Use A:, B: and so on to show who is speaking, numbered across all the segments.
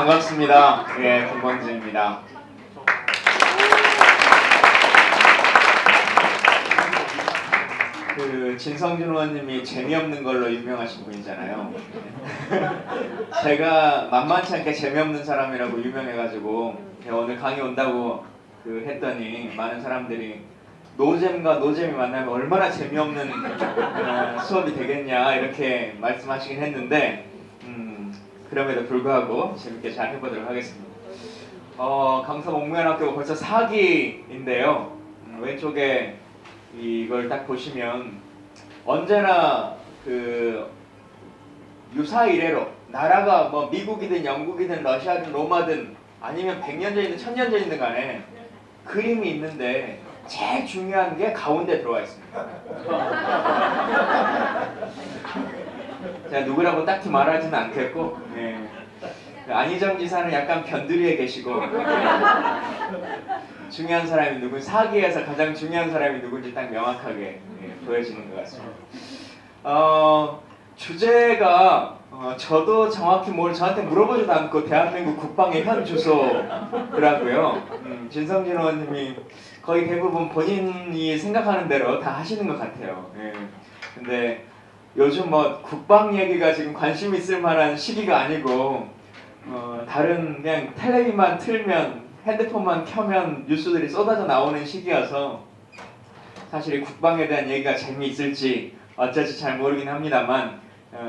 A: 반갑습니다. 예, 김광진입니다. 진성준 의원님이 재미없는 걸로 유명하신 분이잖아요. 제가 만만치 않게 재미없는 사람이라고 유명해가지고 오늘 강의 온다고 했더니 많은 사람들이 노잼과 노잼이 만나면 얼마나 재미없는 수업이 되겠냐 이렇게 말씀하시긴 했는데 그럼에도 불구하고 재밌게 잘 해보도록 하겠습니다. 강서목면학교 벌써 4기인데요. 왼쪽에 이걸 딱 보시면 언제나 유사 이래로 나라가 뭐 미국이든 영국이든 러시아든 로마든 아니면 100년 전이든 1000년 전이든 간에 그림이 있는데 제일 중요한 게 가운데 들어와 있습니다. 제가 누구라고 딱히 말하지는 않겠고 안희정 지사는 약간 변두리에 계시고 중요한 사람이 누군지 4기에서 가장 중요한 사람이 누군지 딱 명확하게 보여지는 것 같습니다. 주제가 저도 정확히 저한테 물어보지도 않고 대한민국 국방의 현 주소더라고요. 진성진 의원님이 거의 대부분 본인이 생각하는 대로 다 하시는 것 같아요. 근데 요즘 국방 얘기가 지금 관심 있을 만한 시기가 아니고 다른 그냥 텔레비만 틀면 핸드폰만 켜면 뉴스들이 쏟아져 나오는 시기여서 사실 이 국방에 대한 얘기가 재미있을지 어쩔지 잘 모르긴 합니다만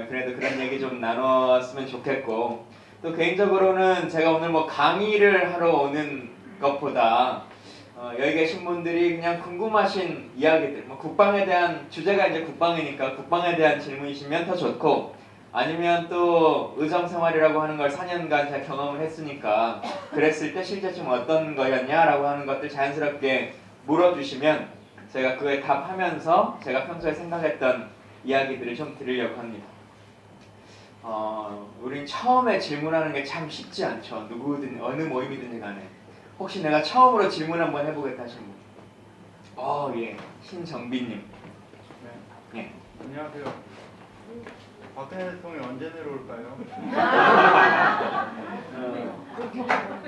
A: 그래도 그런 얘기 좀 나눴으면 좋겠고 또 개인적으로는 제가 오늘 강의를 하러 오는 것보다 여기 계신 분들이 그냥 궁금하신 이야기들 국방에 대한 주제가 이제 국방이니까 국방에 대한 질문이시면 더 좋고 아니면 또 의정생활이라고 하는 걸 4년간 제가 경험을 했으니까 그랬을 때 실제 좀 어떤 거였냐라고 하는 것들 자연스럽게 물어주시면 제가 그에 답하면서 제가 평소에 생각했던 이야기들을 좀 드리려고 합니다. 우린 처음에 질문하는 게 참 쉽지 않죠. 누구든 어느 모임이든지 간에. 혹시 내가 처음으로 질문 한번 해보겠다 하시는 분? 예. 신정빈님.
B: 네.
A: 예.
B: 안녕하세요. 박근혜 대통령이 언제 내려올까요?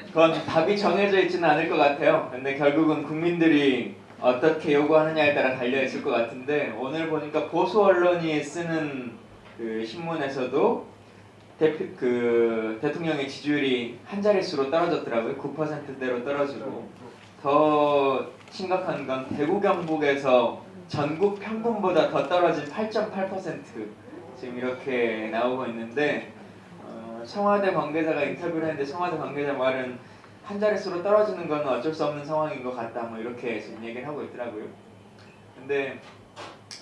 A: 그건 답이 정해져 있지는 않을 것 같아요. 근데 결국은 국민들이 어떻게 요구하느냐에 따라 달려있을 것 같은데 오늘 보니까 보수 언론이 쓰는 신문에서도 대통령의 지지율이 한 자릿수로 떨어졌더라고요. 9%대로 떨어지고 더 심각한 건 대구 경북에서 전국 평균보다 더 떨어진 8.8% 지금 이렇게 나오고 있는데 청와대 관계자가 인터뷰를 했는데 청와대 관계자 말은 한 자릿수로 떨어지는 건 어쩔 수 없는 상황인 것 같다 이렇게 지금 얘기를 하고 있더라고요. 근데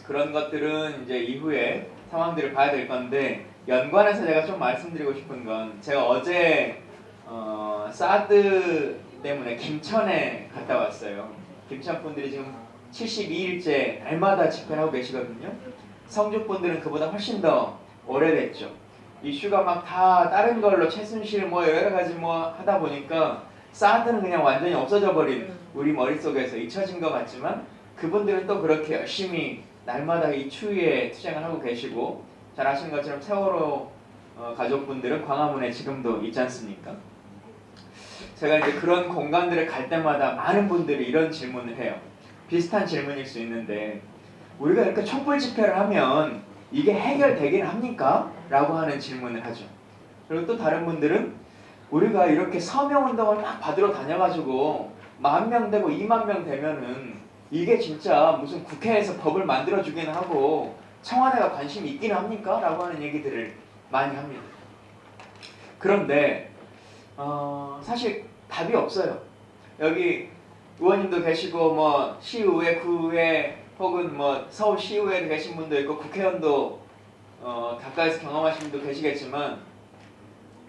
A: 그런 것들은 이제 이후에 상황들을 봐야 될 건데 연관해서 제가 좀 말씀드리고 싶은 건 제가 어제 사드 때문에 김천에 갔다 왔어요. 김천 분들이 지금 72일째 날마다 집회를 하고 계시거든요. 성주 분들은 그보다 훨씬 더 오래됐죠. 이슈가 막 다 다른 걸로 최순실 여러 가지 하다 보니까 사드는 그냥 완전히 없어져 버린 우리 머릿속에서 잊혀진 것 같지만 그분들은 또 그렇게 열심히 날마다 이 추위에 투쟁을 하고 계시고 잘 아시는 것처럼 세월호 가족분들은 광화문에 지금도 있지 않습니까? 제가 이제 그런 공간들을 갈 때마다 많은 분들이 이런 질문을 해요. 비슷한 질문일 수 있는데 우리가 이렇게 촛불 집회를 하면 이게 해결되긴 합니까? 라고 하는 질문을 하죠. 그리고 또 다른 분들은 우리가 이렇게 서명운동을 막 받으러 다녀가지고 10,000명 되고 20,000명 되면은 이게 진짜 무슨 국회에서 법을 만들어주긴 하고 청와대가 관심이 있긴 합니까? 라고 하는 얘기들을 많이 합니다. 그런데 사실 답이 없어요. 여기 의원님도 계시고 시의회, 구의회 혹은 서울시의회에 계신 분도 있고 국회의원도 가까이서 경험하신 분도 계시겠지만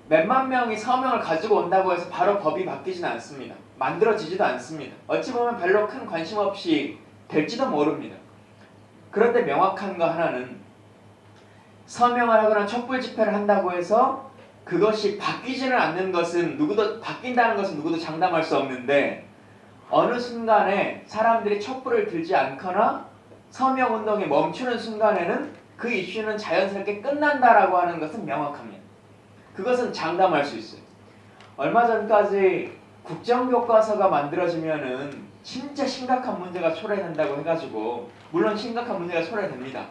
A: 몇만 명이 서명을 가지고 온다고 해서 바로 법이 바뀌지는 않습니다. 만들어지지도 않습니다. 어찌 보면 별로 큰 관심 없이 될지도 모릅니다. 그런데 명확한 거 하나는 서명을 하거나 촛불 집회를 한다고 해서 그것이 바뀌지는 않는 것은 바뀐다는 것은 누구도 장담할 수 없는데 어느 순간에 사람들이 촛불을 들지 않거나 서명운동이 멈추는 순간에는 그 이슈는 자연스럽게 끝난다라고 하는 것은 명확합니다. 그것은 장담할 수 있어요. 얼마 전까지 국정교과서가 만들어지면은 진짜 심각한 문제가 초래된다고 해가지고, 물론 심각한 문제가 초래됩니다.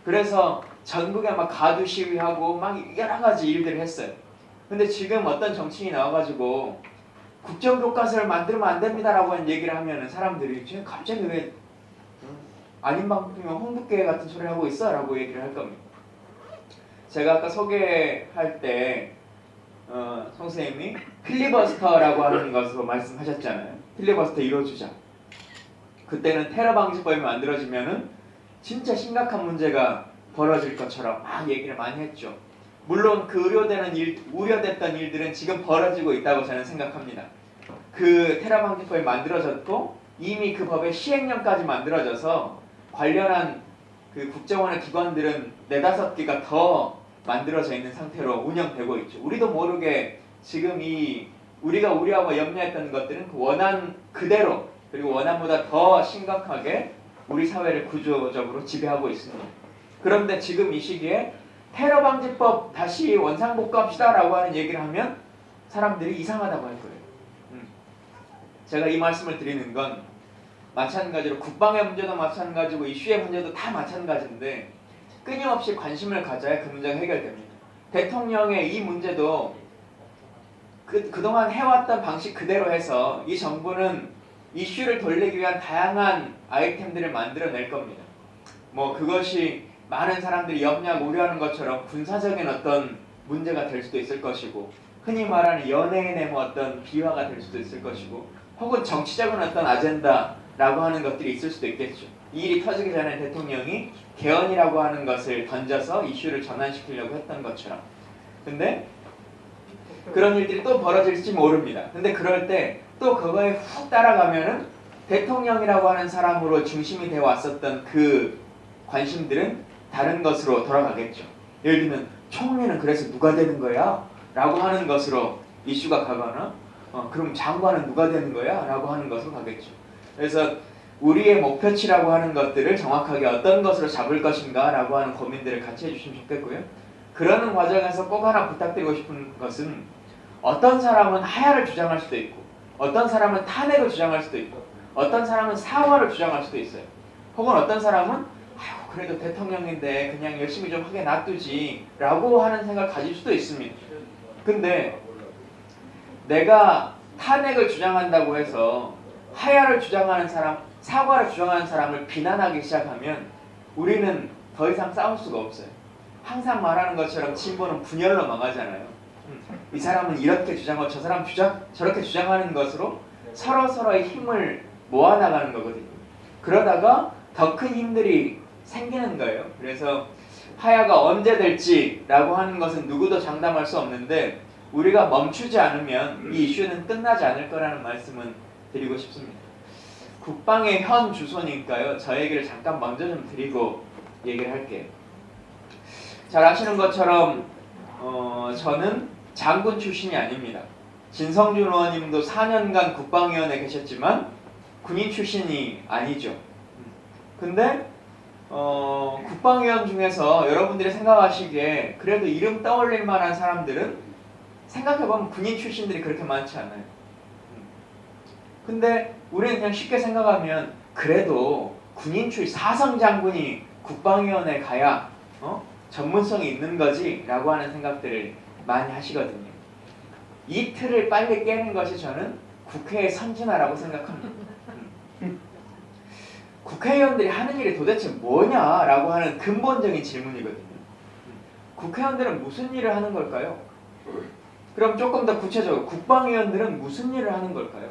A: 그래서 전국에 막 가두 시위하고 막 여러 가지 일들을 했어요. 근데 지금 어떤 정치인이 나와가지고 국정교과서를 만들면 안 됩니다라고 하는 얘기를 하면은 사람들이 지금 갑자기 왜 아닌 방송이면 홍보계 같은 소리를 하고 있어? 라고 얘기를 할 겁니다. 제가 아까 소개할 때 선생님이 필리버스터라고 하는 것으로 말씀하셨잖아요. 필리버스터 이뤄주자. 그때는 테러 방지법이 만들어지면은 진짜 심각한 문제가 벌어질 것처럼 막 얘기를 많이 했죠. 물론 그 우려됐던 일들은 지금 벌어지고 있다고 저는 생각합니다. 그 테러 방지법이 만들어졌고 이미 그 법의 시행령까지 만들어져서 관련한 그 국정원의 기관들은 4-5개가 더 만들어져 있는 상태로 운영되고 있죠. 우리도 모르게 지금 우리가 우려하고 염려했던 것들은 그 원한 그대로, 그리고 원한보다 더 심각하게 우리 사회를 구조적으로 지배하고 있습니다. 그런데 지금 이 시기에 테러 방지법 다시 원상복구합시다 라고 하는 얘기를 하면 사람들이 이상하다고 할 거예요. 제가 이 말씀을 드리는 건 마찬가지로 국방의 문제도 마찬가지고 이슈의 문제도 다 마찬가지인데 끊임없이 관심을 가져야 그 문제가 해결됩니다. 대통령의 이 문제도 그동안 해왔던 방식 그대로 해서 이 정부는 이슈를 돌리기 위한 다양한 아이템들을 만들어낼 겁니다. 뭐 그것이 많은 사람들이 염려하고 우려하는 것처럼 군사적인 어떤 문제가 될 수도 있을 것이고, 흔히 말하는 연예인의 뭐 어떤 비화가 될 수도 있을 것이고, 혹은 정치적인 어떤 아젠다라고 하는 것들이 있을 수도 있겠죠. 이 일이 터지기 전에 대통령이 개헌이라고 하는 것을 던져서 이슈를 전환시키려고 했던 것처럼. 근데 그런 일들이 또 벌어질지 모릅니다. 근데 그럴 때 또 그거에 훅 따라가면은 대통령이라고 하는 사람으로 중심이 되어 왔었던 그 관심들은 다른 것으로 돌아가겠죠. 예를 들면 총리는 그래서 누가 되는 거야? 라고 하는 것으로 이슈가 가거나 그럼 장관은 누가 되는 거야? 라고 하는 것으로 가겠죠. 그래서 우리의 목표치라고 하는 것들을 정확하게 어떤 것으로 잡을 것인가 라고 하는 고민들을 같이 해주시면 좋겠고요. 그러는 과정에서 꼭 하나 부탁드리고 싶은 것은, 어떤 사람은 하야를 주장할 수도 있고, 어떤 사람은 탄핵을 주장할 수도 있고, 어떤 사람은 사과를 주장할 수도 있어요. 혹은 어떤 사람은 아유 그래도 대통령인데 그냥 열심히 좀 하게 놔두지 라고 하는 생각을 가질 수도 있습니다. 근데 내가 탄핵을 주장한다고 해서 하야를 주장하는 사람, 사과를 주장하는 사람을 비난하기 시작하면 우리는 더 이상 싸울 수가 없어요. 항상 말하는 것처럼 진보는 분열로 망하잖아요. 이 사람은 이렇게 주장하고 저 사람 저렇게 주장하는 것으로 서로서로의 힘을 모아나가는 거거든요. 그러다가 더 큰 힘들이 생기는 거예요. 그래서 하야가 언제 될지라고 하는 것은 누구도 장담할 수 없는데, 우리가 멈추지 않으면 이 이슈는 끝나지 않을 거라는 말씀은 드리고 싶습니다. 국방의 현 주소니까요. 저 얘기를 잠깐 먼저 좀 드리고 얘기를 할게요. 잘 아시는 것처럼 저는 장군 출신이 아닙니다. 진성준 의원님도 4년간 국방위원회에 계셨지만 군인 출신이 아니죠. 근데 국방위원 중에서 여러분들이 생각하시기에 그래도 이름 떠올릴 만한 사람들은 생각해보면 군인 출신들이 그렇게 많지 않아요. 근데 우리는 그냥 쉽게 생각하면 그래도 군인 출신 사성 장군이 국방위원회에 가야 전문성이 있는 거지 라고 하는 생각들을 많이 하시거든요. 이 틀을 빨리 깨는 것이 저는 국회의 선진화라고 생각합니다. 국회의원들이 하는 일이 도대체 뭐냐라고 하는 근본적인 질문이거든요. 국회의원들은 무슨 일을 하는 걸까요? 그럼 조금 더 구체적으로 국방위원들은 무슨 일을 하는 걸까요?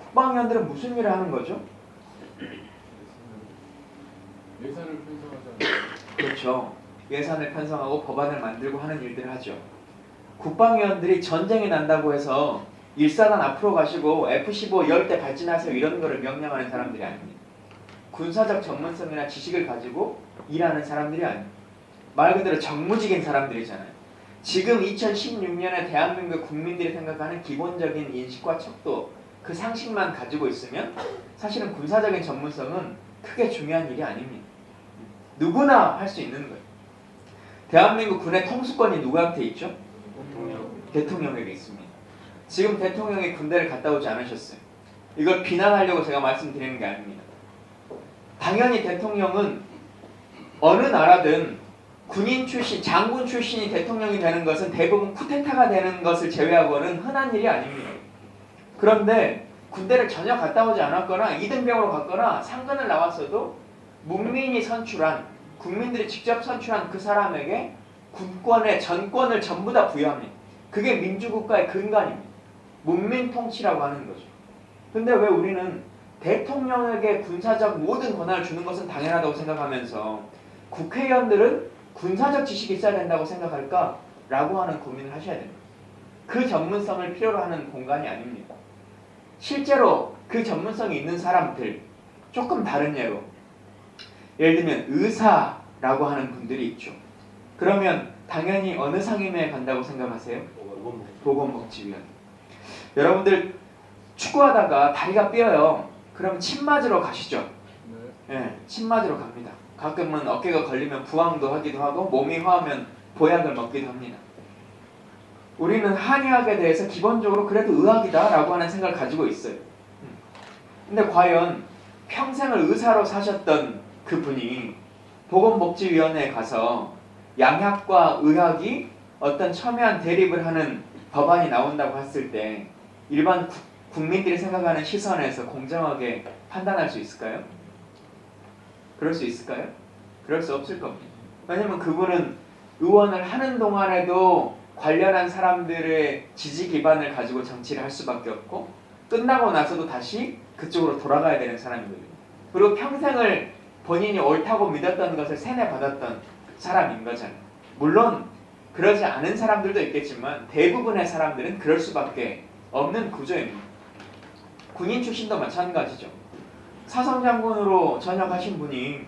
A: 국방위원들은 무슨 일을 하는 거죠?
B: 예산을 편성하잖아요.
A: 그렇죠. 예산을 편성하고 법안을 만들고 하는 일들을 하죠. 국방위원들이 전쟁이 난다고 해서 일사단 앞으로 가시고 F-15 10대 발진하세요 이런 거를 명령하는 사람들이 아닙니다. 군사적 전문성이나 지식을 가지고 일하는 사람들이 아닙니다. 말 그대로 정무직인 사람들이잖아요. 지금 2016년에 대한민국 국민들이 생각하는 기본적인 인식과 척도, 그 상식만 가지고 있으면 사실은 군사적인 전문성은 크게 중요한 일이 아닙니다. 누구나 할 수 있는 거예요. 대한민국 군의 통수권이 누구한테 있죠? 대통령에게 있습니다. 지금 대통령이 군대를 갔다 오지 않으셨어요. 이걸 비난하려고 제가 말씀드리는 게 아닙니다. 당연히 대통령은 어느 나라든 군인 출신, 장군 출신이 대통령이 되는 것은 대부분 쿠데타가 되는 것을 제외하고는 흔한 일이 아닙니다. 그런데 군대를 전혀 갔다 오지 않았거나 이등병으로 갔거나 상근을 나왔어도 문민이 선출한, 국민들이 직접 선출한 그 사람에게 군권의 전권을 전부 다 부여합니다. 그게 민주국가의 근간입니다. 문민 통치라고 하는 거죠. 근데 왜 우리는 대통령에게 군사적 모든 권한을 주는 것은 당연하다고 생각하면서 국회의원들은 군사적 지식이 있어야 된다고 생각할까? 라고 하는 고민을 하셔야 됩니다. 그 전문성을 필요로 하는 공간이 아닙니다. 실제로 그 전문성이 있는 사람들, 조금 다른 예로 예를 들면 의사라고 하는 분들이 있죠. 그러면 당연히 어느 상임위에 간다고 생각하세요? 보건복지위원. 여러분들 축구하다가 다리가 삐어요. 그럼 침 맞으러 가시죠. 네, 침 맞으러 갑니다. 가끔은 어깨가 걸리면 부항도 하기도 하고 몸이 화하면 보약을 먹기도 합니다. 우리는 한의학에 대해서 기본적으로 그래도 의학이다 라고 하는 생각을 가지고 있어요. 근데 과연 평생을 의사로 사셨던 그분이 보건복지위원회에 가서 양학과 의학이 어떤 첨예한 대립을 하는 법안이 나온다고 했을 때 일반 국민들이 생각하는 시선에서 공정하게 판단할 수 있을까요? 그럴 수 있을까요? 그럴 수 없을 겁니다. 왜냐면 그분은 의원을 하는 동안에도 관련한 사람들의 지지 기반을 가지고 정치를 할 수밖에 없고 끝나고 나서도 다시 그쪽으로 돌아가야 되는 사람이거든요. 그리고 평생을 본인이 옳다고 믿었던 것을 세뇌받았던 사람인 거잖아요. 물론 그러지 않은 사람들도 있겠지만 대부분의 사람들은 그럴 수밖에 없는 구조입니다. 군인 출신도 마찬가지죠. 사성장군으로 전역하신 분이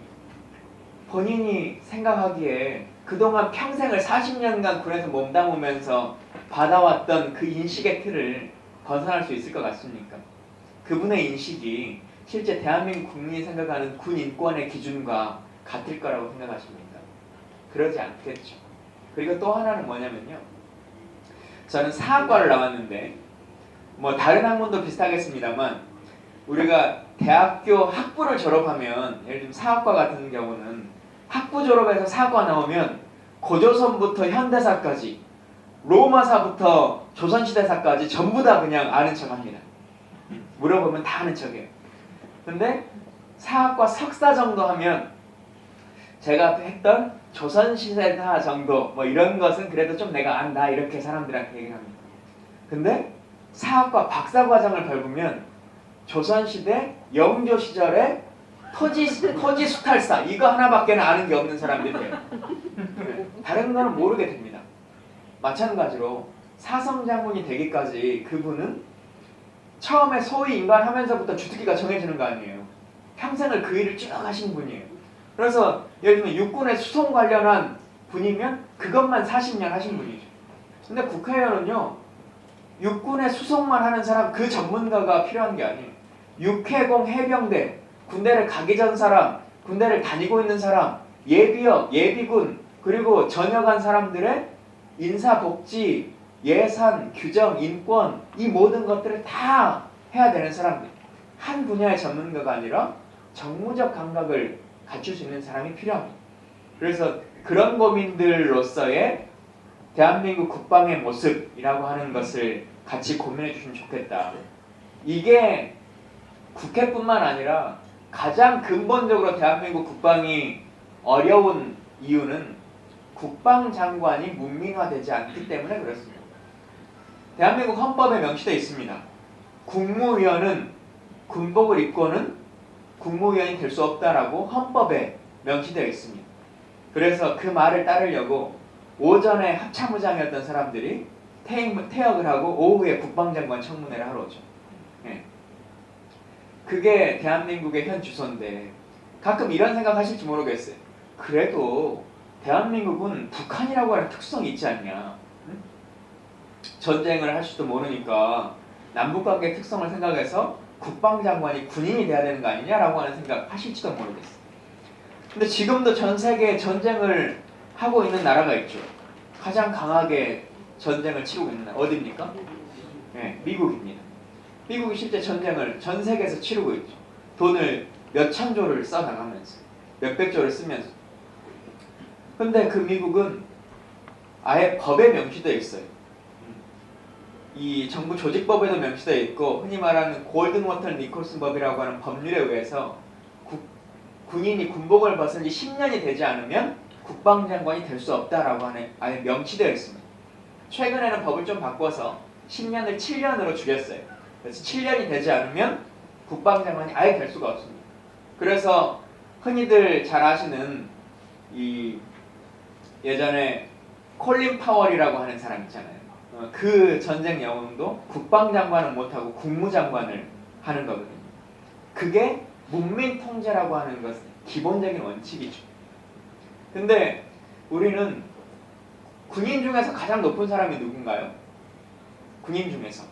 A: 본인이 생각하기에 그동안 평생을 40년간 군에서 몸담으면서 받아왔던 그 인식의 틀을 벗어날 수 있을 것 같습니까? 그분의 인식이 실제 대한민국 국민이 생각하는 군 인권의 기준과 같을 거라고 생각하십니까? 그러지 않겠죠. 그리고 또 하나는 뭐냐면요. 저는 사학과를 나왔는데 뭐 다른 학문도 비슷하겠습니다만 우리가 대학교 학부를 졸업하면 예를 들면 사학과 같은 경우는 학부 졸업해서 사학과 나오면 고조선부터 현대사까지 로마사부터 조선시대사까지 전부 다 그냥 아는 척합니다. 물어보면 다 아는 척해요. 근데 사학과 석사 정도 하면 제가 했던 조선시대사 정도 뭐 이런 것은 그래도 좀 내가 안다 이렇게 사람들한테 얘기합니다. 근데 사학과 박사과정을 밟으면 조선시대 영조 시절에 토지 수탈사 이거 하나밖에 아는 게 없는 사람들이에요. 다른 거는 모르게 됩니다. 마찬가지로 사성장군이 되기까지 그분은 처음에 소위 인간하면서부터 주특기가 정해지는 거 아니에요. 평생을 그 일을 쭉 하신 분이에요. 그래서 예를 들면 육군의 수송 관련한 분이면 그것만 40년 하신 분이죠. 근데 국회의원은요. 육군의 수송만 하는 사람 그 전문가가 필요한 게 아니에요. 육해공 해병대 군대를 가기 전 사람, 군대를 다니고 있는 사람, 예비역, 예비군 그리고 전역한 사람들의 인사복지, 예산, 규정, 인권 이 모든 것들을 다 해야 되는 사람들. 한 분야의 전문가가 아니라 정무적 감각을 갖출 수 있는 사람이 필요합니다. 그래서 그런 고민들로서의 대한민국 국방의 모습이라고 하는 것을 같이 고민해 주시면 좋겠다. 이게 국회뿐만 아니라 가장 근본적으로 대한민국 국방이 어려운 이유는 국방장관이 문민화되지 않기 때문에 그렇습니다. 대한민국 헌법에 명시되어 있습니다. 국무위원은 군복을 입고는 국무위원이 될 수 없다라고 헌법에 명시되어 있습니다. 그래서 그 말을 따르려고 오전에 합참의장이었던 사람들이 퇴역을 하고 오후에 국방장관 청문회를 하러 오죠. 네. 그게 대한민국의 현 주소인데 가끔 이런 생각 하실지 모르겠어요. 그래도 대한민국은 북한이라고 하는 특성이 있지 않냐. 응? 전쟁을 할 수도 모르니까 남북관계 특성을 생각해서 국방장관이 군인이 돼야 되는 거 아니냐라고 하는 생각 하실지도 모르겠어요. 근데 지금도 전 세계에 전쟁을 하고 있는 나라가 있죠. 가장 강하게 전쟁을 치르고 있는 나라 어디입니까? 네, 미국입니다. 미국이 실제 전쟁을 전 세계에서 치르고 있죠. 돈을 몇천 조를 써나가면서 몇백 조를 쓰면서. 근데 그 미국은 아예 법에 명시되어 있어요. 이 정부 조직법에도 명시되어 있고 흔히 말하는 골든워터 니콜슨 법이라고 하는 법률에 의해서 군인이 군복을 벗은 지 10년이 되지 않으면 국방장관이 될 수 없다라고 하는 아예 명시되어 있습니다. 최근에는 법을 좀 바꿔서 10년을 7년으로 줄였어요. 그래서 7년이 되지 않으면 국방장관이 아예 될 수가 없습니다. 그래서 흔히들 잘 아시는 이 예전에 콜린 파월이라고 하는 사람 있잖아요. 그 전쟁 영웅도 국방장관은 못하고 국무장관을 하는 거거든요. 그게 문민 통제라고 하는 것은 기본적인 원칙이죠. 근데 우리는 군인 중에서 가장 높은 사람이 누군가요? 군인 중에서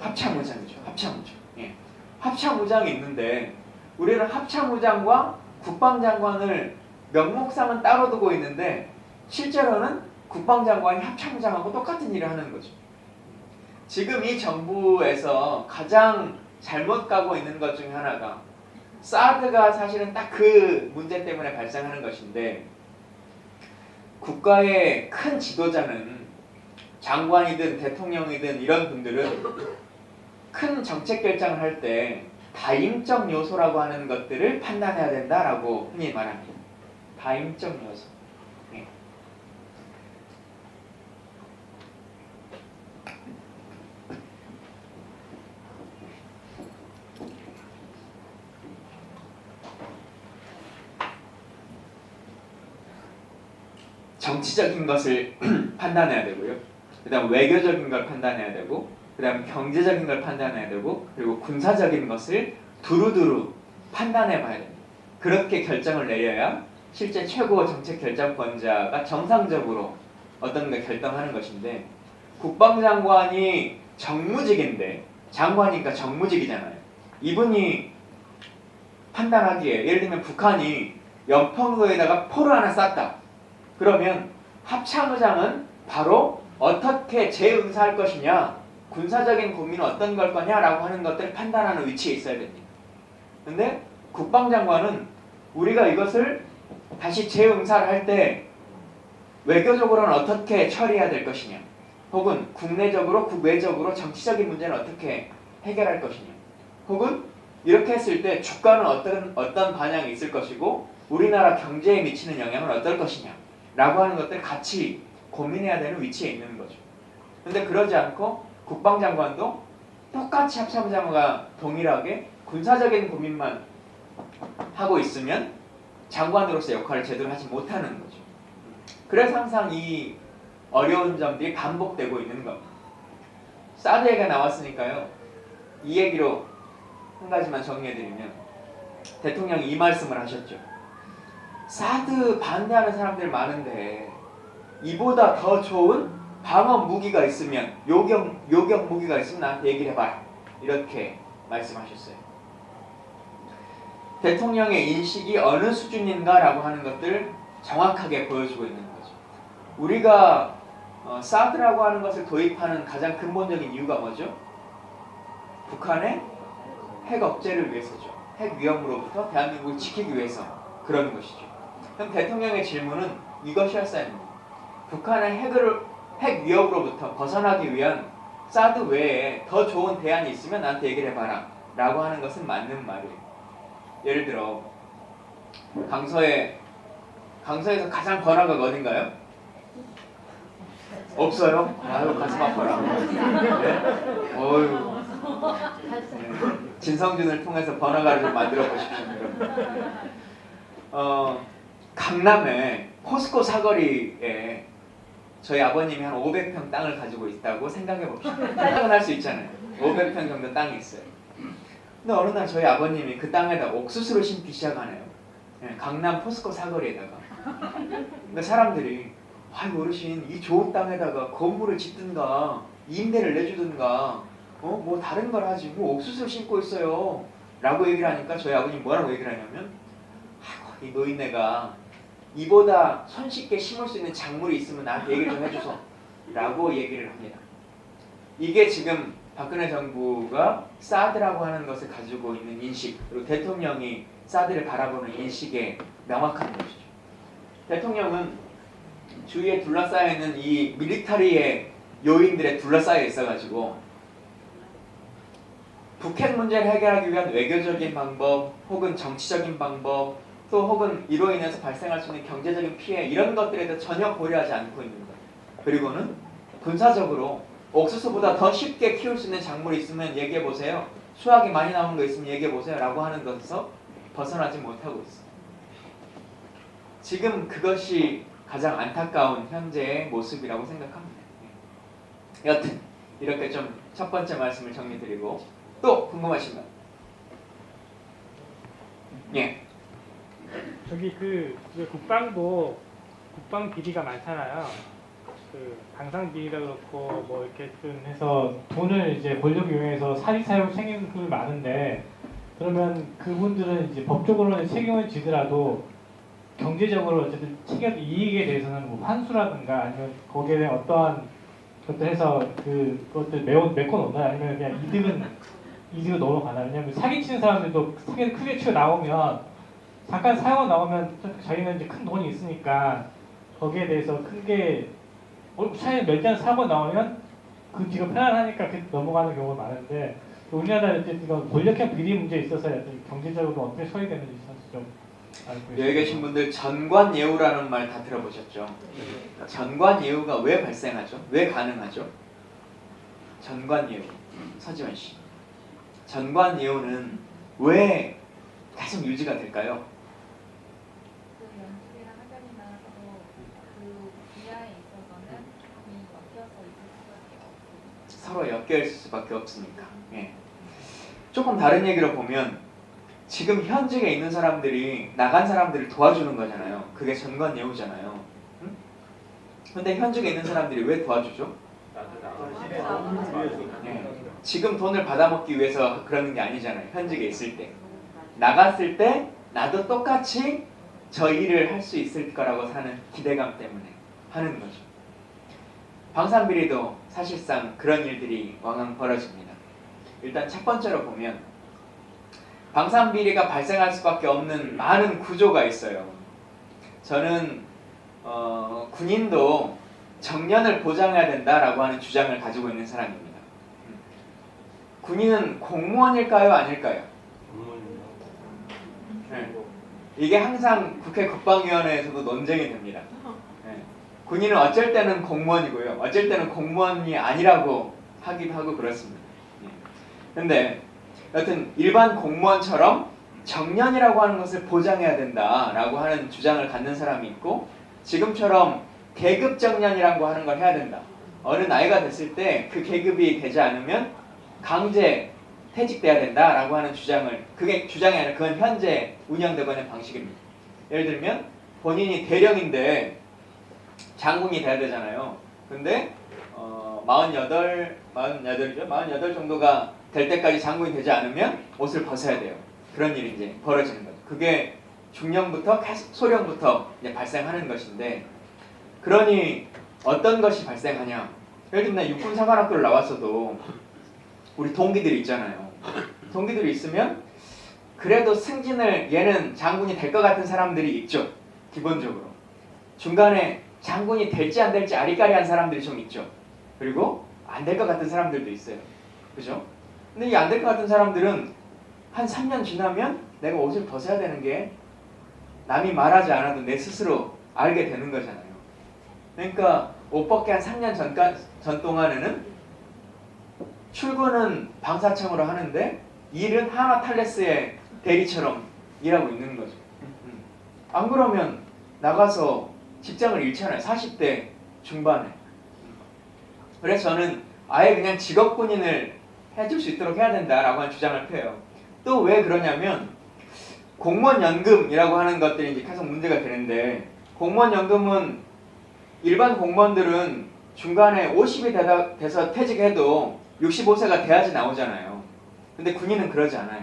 A: 합참의장이죠. 합참의장. 예. 합참의장이 있는데 우리는 합참의장과 국방장관을 명목상은 따로 두고 있는데 실제로는 국방장관이 합참의장하고 똑같은 일을 하는 거죠. 지금 이 정부에서 가장 잘못 가고 있는 것 중에 하나가 사드가 사실은 딱 그 문제 때문에 발생하는 것인데 국가의 큰 지도자는 장관이든 대통령이든 이런 분들은 큰 정책 결정을 할 때 다임적 요소라고 하는 것들을 판단해야 된다라고 흔히 말합니다. 다임적 요소. 네. 정치적인 것을 판단해야 되고요. 그 다음 외교적인 걸 판단해야 되고 그 다음 경제적인 걸 판단해야 되고 그리고 군사적인 것을 두루두루 판단해 봐야 됩니다. 그렇게 결정을 내려야 실제 최고 정책 결정권자가 정상적으로 어떤 걸 결정하는 것인데 국방장관이 정무직인데 장관이니까 정무직이잖아요. 이분이 판단하기에 예를 들면 북한이 연평도에다가 포를 하나 쐈다. 그러면 합참의장은 바로 어떻게 재응사할 것이냐 군사적인 고민은 어떤 걸 거냐라고 하는 것들을 판단하는 위치에 있어야 됩니다. 근데 국방장관은 우리가 이것을 다시 재응사를 할 때 외교적으로는 어떻게 처리해야 될 것이냐 혹은 국내적으로 국외적으로 정치적인 문제는 어떻게 해결할 것이냐 혹은 이렇게 했을 때 주가는 어떤 반향이 있을 것이고 우리나라 경제에 미치는 영향은 어떨 것이냐 라고 하는 것들을 같이 고민해야 되는 위치에 있는 거죠. 근데 그러지 않고 국방장관도 똑같이 합참의장과 동일하게 군사적인 고민만 하고 있으면 장관으로서 역할을 제대로 하지 못하는 거죠. 그래서 항상 이 어려운 점들이 반복되고 있는 겁니다. 사드 얘기가 나왔으니까요. 이 얘기로 한 가지만 정리해드리면 대통령이 이 말씀을 하셨죠. 사드 반대하는 사람들 많은데 이보다 더 좋은 방어 무기가 있으면 요격 무기가 있으면 나한테 얘기를 해봐라. 이렇게 말씀하셨어요. 대통령의 인식이 어느 수준인가라고 하는 것들 정확하게 보여주고 있는 거죠. 우리가 사드라고 하는 것을 도입하는 가장 근본적인 이유가 뭐죠? 북한의 핵 억제를 위해서죠. 핵 위험으로부터 대한민국을 지키기 위해서 그러는 것이죠. 그럼 대통령의 질문은 이것이었어야 합니다. 북한의 핵 위협으로부터 벗어나기 위한 사드 외에 더 좋은 대안이 있으면 나한테 얘기를 해봐라 라고 하는 것은 맞는 말이에요. 예를 들어 강서에서 가장 번화가가 어딘가요? 없어요? 아유 가슴 아파라. 네? 어휴. 네. 진성준을 통해서 번화가를 좀 만들어 보십시오. 강남에 포스코 사거리에 저희 아버님이 한 500평 땅을 가지고 있다고 생각해 봅시다. 생각은 할 수 있잖아요. 500평 정도 땅이 있어요. 근데 어느 날 저희 아버님이 그 땅에다 옥수수를 심기 시작하네요. 네, 강남 포스코 사거리에다가. 근데 사람들이 아이 어르신 이 좋은 땅에다가 건물을 짓든가 임대를 내주든가 뭐 다른 걸 하지 뭐 옥수수를 심고 있어요 라고 얘기를 하니까 저희 아버님 뭐라고 얘기를 하냐면 아이고 이 노인네가 이보다 손쉽게 심을 수 있는 작물이 있으면 나한테 얘기 좀 해줘서 라고 얘기를 합니다. 이게 지금 박근혜 정부가 사드라고 하는 것을 가지고 있는 인식, 그리고 대통령이 사드를 바라보는 인식에 명확한 것이죠. 대통령은 주위에 둘러싸여 있는 이 밀리터리의 요인들에 둘러싸여 있어가지고 북핵 문제를 해결하기 위한 외교적인 방법, 혹은 정치적인 방법, 또 혹은 이로 인해서 발생할 수 있는 경제적인 피해, 이런 것들에 대해서 전혀 고려하지 않고 있는 거예요. 그리고는 군사적으로 옥수수보다 더 쉽게 키울 수 있는 작물이 있으면 얘기해보세요. 수확이 많이 나오는 거 있으면 얘기해보세요 라고 하는 것에서 벗어나지 못하고 있어요. 지금 그것이 가장 안타까운 현재의 모습이라고 생각합니다. 여튼 이렇게 좀 첫 번째 말씀을 정리드리고, 또 궁금하신 거? 예.
C: 저기 그 국방부 국방 비리가 많잖아요. 그 방산 비리도 그렇고 뭐 이렇게 좀 해서 돈을 이제 권력 이용해서 사익 사용 책임을 많은데, 그러면 그분들은 이제 법적으로는 책임을 지더라도 경제적으로 어쨌든 책임 이익에 대해서는 뭐 환수라든가 아니면 거기에 대한 어떠한 것도 해서 그것들 메꿔 놓나요? 아니면 그냥 이득은 넘어가나요? 왜냐면 사기치는 사람들도 사기를 크게 치고 나오면 잠깐 사용하고 나오면 자기는 이제 큰 돈이 있으니까 거기에 대해서 크게 차라리 멸장 사고 나오면 그 뒤가 편안하니까 넘어가는 경우가 많은데, 우리나라 이건 권력형 비리 문제에 있어서 경제적으로 어떻게 처리되는지 사실 좀 알고 있어요.
A: 여기 계신 분들 전관예우라는 말 다 들어보셨죠? 전관예우가 왜 발생하죠? 왜 가능하죠? 전관예우. 서지원 씨. 전관예우는 왜 계속 유지가 될까요?
D: 그 연출이나 학연이나 그 분야에 있어서는
A: 서로 엮여 있을 수밖에 없으니까. 예. 조금 다른 얘기로 보면 지금 현직에 있는 사람들이 나간 사람들을 도와주는 거잖아요. 그게 전관예우잖아요. 응? 근데 현직에 있는 사람들이 왜 도와주죠? 예. 지금 돈을 받아먹기 위해서 그러는 게 아니잖아요. 현직에 있을 때. 나갔을 때 나도 똑같이 저 일을 할 수 있을 거라고 사는 기대감 때문에 하는 거죠. 방산비리도 사실상 그런 일들이 왕왕 벌어집니다. 일단 첫 번째로 보면 방산비리가 발생할 수밖에 없는 많은 구조가 있어요. 저는 군인도 정년을 보장해야 된다라고 하는 주장을 가지고 있는 사람입니다. 군인은 공무원일까요? 아닐까요? 네. 이게 항상 국회 국방위원회에서도 논쟁이 됩니다. 네. 군인은 어쩔 때는 공무원이고요, 어쩔 때는 공무원이 아니라고 하기도 하고 그렇습니다. 근데 여튼 일반 공무원처럼 정년이라고 하는 것을 보장해야 된다라고 하는 주장을 갖는 사람이 있고, 지금처럼 계급 정년이라고 하는 걸 해야 된다. 어느 나이가 됐을 때 그 계급이 되지 않으면 강제 퇴직돼야 된다라고 하는 주장을, 그게 주장이 아니라 그건 현재 운영되고 있는 방식입니다. 예를 들면 본인이 대령인데 장군이 돼야 되잖아요. 근데 48 정도가 될 때까지 장군이 되지 않으면 옷을 벗어야 돼요. 그런 일이 이제 벌어지는 거죠. 그게 중령부터 계속 소령부터 이제 발생하는 것인데, 그러니 어떤 것이 발생하냐? 예를 들면 육군사관학교를 나왔어도 우리 동기들이 있잖아요. 동기들이 있으면 그래도 승진을, 얘는 장군이 될 것 같은 사람들이 있죠. 기본적으로. 중간에 장군이 될지 안 될지 아리까리한 사람들이 좀 있죠. 그리고 안 될 것 같은 사람들도 있어요. 그죠? 근데 이 안 될 것 같은 사람들은 한 3년 지나면 내가 옷을 벗어야 되는 게 남이 말하지 않아도 내 스스로 알게 되는 거잖아요. 그러니까 옷 벗기 한 3년 전 동안에는 출근은 방사청으로 하는데 일은 하나탈레스의 대리처럼 일하고 있는 거죠. 안 그러면 나가서 직장을 잃잖아요. 40대 중반에. 그래서 저는 아예 그냥 직업군인을 해줄 수 있도록 해야 된다라고 하는 주장을 펴요. 또 왜 그러냐면 공무원연금이라고 하는 것들이 이제 계속 문제가 되는데, 공무원연금은 일반 공무원들은 중간에 50이 돼서 퇴직해도 65세가 돼야지 나오잖아요. 근데 군인은 그러지 않아요.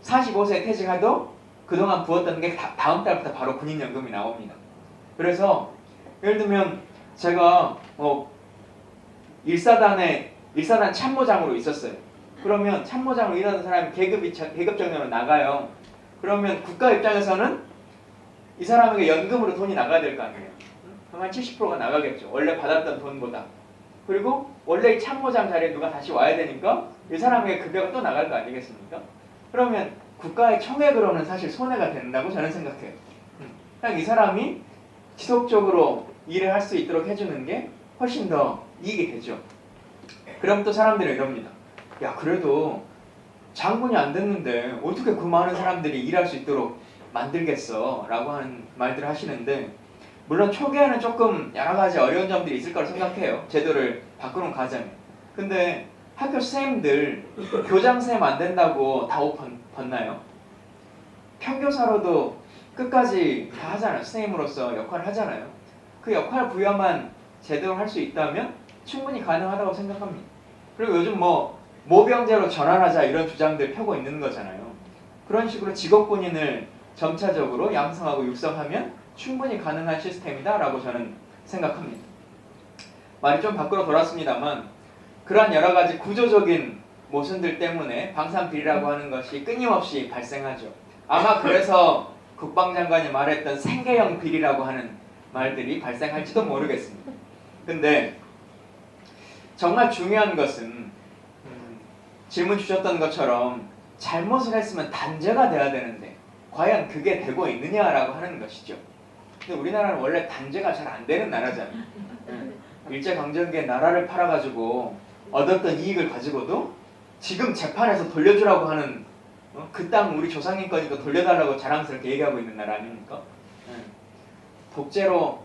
A: 45세에 퇴직해도 그동안 부었던 게 다음 달부터 바로 군인연금이 나옵니다. 그래서 예를 들면 제가 일사단 참모장으로 있었어요. 그러면 참모장으로 일하는 사람이 계급 정년으로 나가요. 그러면 국가 입장에서는 이 사람에게 연금으로 돈이 나가야 될 거 아니에요. 그럼 한 70%가 나가겠죠. 원래 받았던 돈보다. 그리고 원래 이 참모장 자리에 누가 다시 와야 되니까 이 사람에게 급여가 또 나갈 거 아니겠습니까? 그러면 국가의 총액으로는 사실 손해가 된다고 저는 생각해요. 그냥 이 사람이 지속적으로 일을 할 수 있도록 해주는 게 훨씬 더 이익이 되죠. 그럼 또 사람들은 이럽니다. 야, 그래도 장군이 안 됐는데 어떻게 그 많은 사람들이 일할 수 있도록 만들겠어? 라고 하는 말들을 하시는데, 물론 초기에는 조금 여러 가지 어려운 점들이 있을 거라고 생각해요. 제도를 바꾸는 과정에. 근데 학교 선생님들 교장 선생님 안 된다고 다 옷 벗나요? 평교사로도 끝까지 다 하잖아요. 선생님으로서 역할을 하잖아요. 그 역할 부여만 제대로 할 수 있다면 충분히 가능하다고 생각합니다. 그리고 요즘 모병제로 전환하자 이런 주장들 펴고 있는 거잖아요. 그런 식으로 직업군인을 점차적으로 양성하고 육성하면 충분히 가능한 시스템이다 라고 저는 생각합니다. 말이 좀 밖으로 돌았습니다만, 그러한 여러 가지 구조적인 모순들 때문에 방산비리라고 하는 것이 끊임없이 발생하죠. 아마 그래서 국방장관이 말했던 생계형 비리라고 하는 말들이 발생할지도 모르겠습니다. 근데 정말 중요한 것은 질문 주셨던 것처럼 잘못을 했으면 단죄가 돼야 되는데 과연 그게 되고 있느냐라고 하는 것이죠. 근데 우리나라는 원래 단죄가 잘 안 되는 나라잖아요. 일제강점기에 나라를 팔아가지고 얻었던 이익을 가지고도 지금 재판에서 돌려주라고 하는, 그 땅 우리 조상님 거니까 돌려달라고 자랑스럽게 얘기하고 있는 나라 아닙니까? 독재로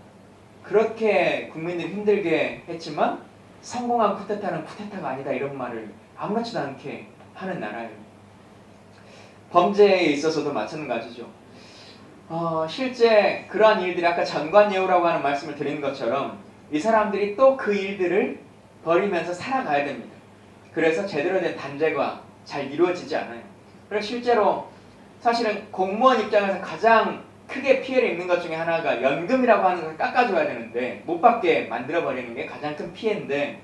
A: 그렇게 국민들이 힘들게 했지만 성공한 쿠데타는 쿠데타가 아니다 이런 말을 아무렇지도 않게 하는 나라예요. 범죄에 있어서도 마찬가지죠. 실제 그러한 일들이 아까 전관예우라고 하는 말씀을 드린 것처럼 이 사람들이 또 그 일들을 벌이면서 살아가야 됩니다. 그래서 제대로 된 단죄가 잘 이루어지지 않아요. 그래서 실제로 사실은 공무원 입장에서 가장 크게 피해를 입는 것 중에 하나가 연금이라고 하는 것을 깎아줘야 되는데 못 받게 만들어버리는 게 가장 큰 피해인데,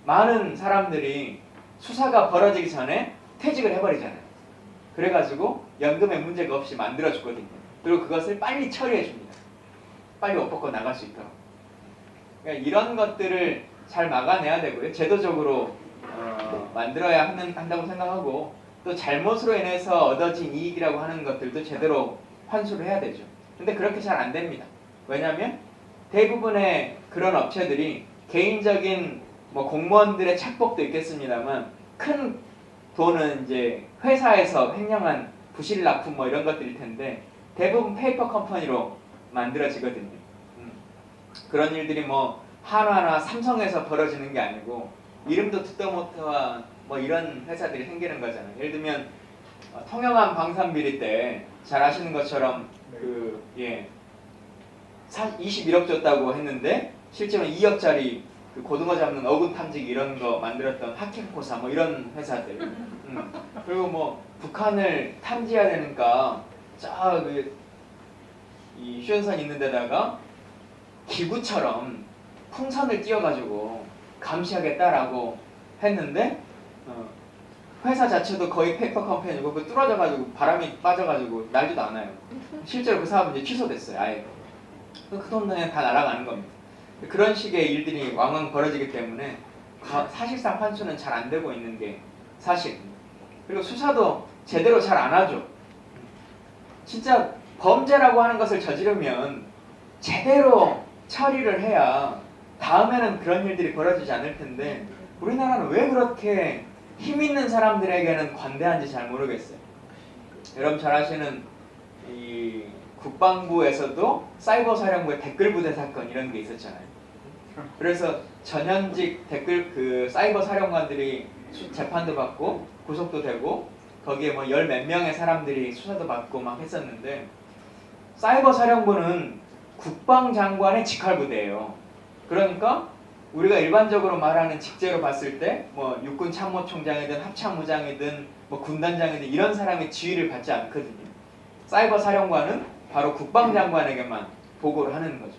A: 많은 사람들이 수사가 벌어지기 전에 퇴직을 해버리잖아요. 그래가지고 연금에 문제가 없이 만들어주거든요. 그리고 그것을 빨리 처리해줍니다. 빨리 옷 벗고 나갈 수 있도록. 그러니까 이런 것들을 잘 막아내야 되고요. 제도적으로 만들어야 한다고 생각하고, 또 잘못으로 인해서 얻어진 이익이라고 하는 것들도 제대로 환수를 해야 되죠. 근데 그렇게 잘 안 됩니다. 왜냐하면 대부분의 그런 업체들이 개인적인 공무원들의 착복도 있겠습니다만 큰 돈은 이제 회사에서 횡령한 부실 납품 이런 것들일 텐데 대부분 페이퍼 컴퍼니로 만들어지거든요. 그런 일들이 한화나 삼성에서 벌어지는 게 아니고 이름도 듣도 못한 이런 회사들이 생기는 거잖아요. 예를 들면 통영함 방산비리 때 잘 아시는 것처럼 21억 줬다고 했는데 실제로 2억짜리 그 고등어 잡는 어군 탐지기 이런 거 만들었던 하켄코사 이런 회사들. 그리고 북한을 탐지해야 되니까 이 휴전선 있는 데다가 기구처럼 풍선을 띄워가지고 감시하겠다라고 했는데 회사 자체도 거의 페이퍼 컴퍼니고 그 뚫어져가지고 바람이 빠져가지고 날지도 않아요. 실제로 그 사업은 이제 취소됐어요. 아예 그 돈 그냥 다 날아가는 겁니다. 그런 식의 일들이 왕왕 벌어지기 때문에 사실상 환수는 잘 안 되고 있는 게 사실입니다. 그리고 수사도 제대로 잘 안 하죠. 진짜 범죄라고 하는 것을 저지르면 제대로 처리를 해야 다음에는 그런 일들이 벌어지지 않을 텐데 우리나라는 왜 그렇게 힘 있는 사람들에게는 관대한지 잘 모르겠어요. 여러분 잘 아시는 이 국방부에서도 사이버 사령부의 댓글 부대 사건 이런 게 있었잖아요. 그래서 전현직 댓글 사이버 사령관들이 재판도 받고 구속도 되고 거기에 열 몇 명의 사람들이 수사도 받고 막 했었는데, 사이버 사령부는 국방장관의 직할부대예요. 그러니까 우리가 일반적으로 말하는 직제로 봤을 때 육군 참모총장이든 합참무장이든 군단장이든 이런 사람의 지휘를 받지 않거든요. 사이버 사령관은 바로 국방장관에게만 보고를 하는 거죠.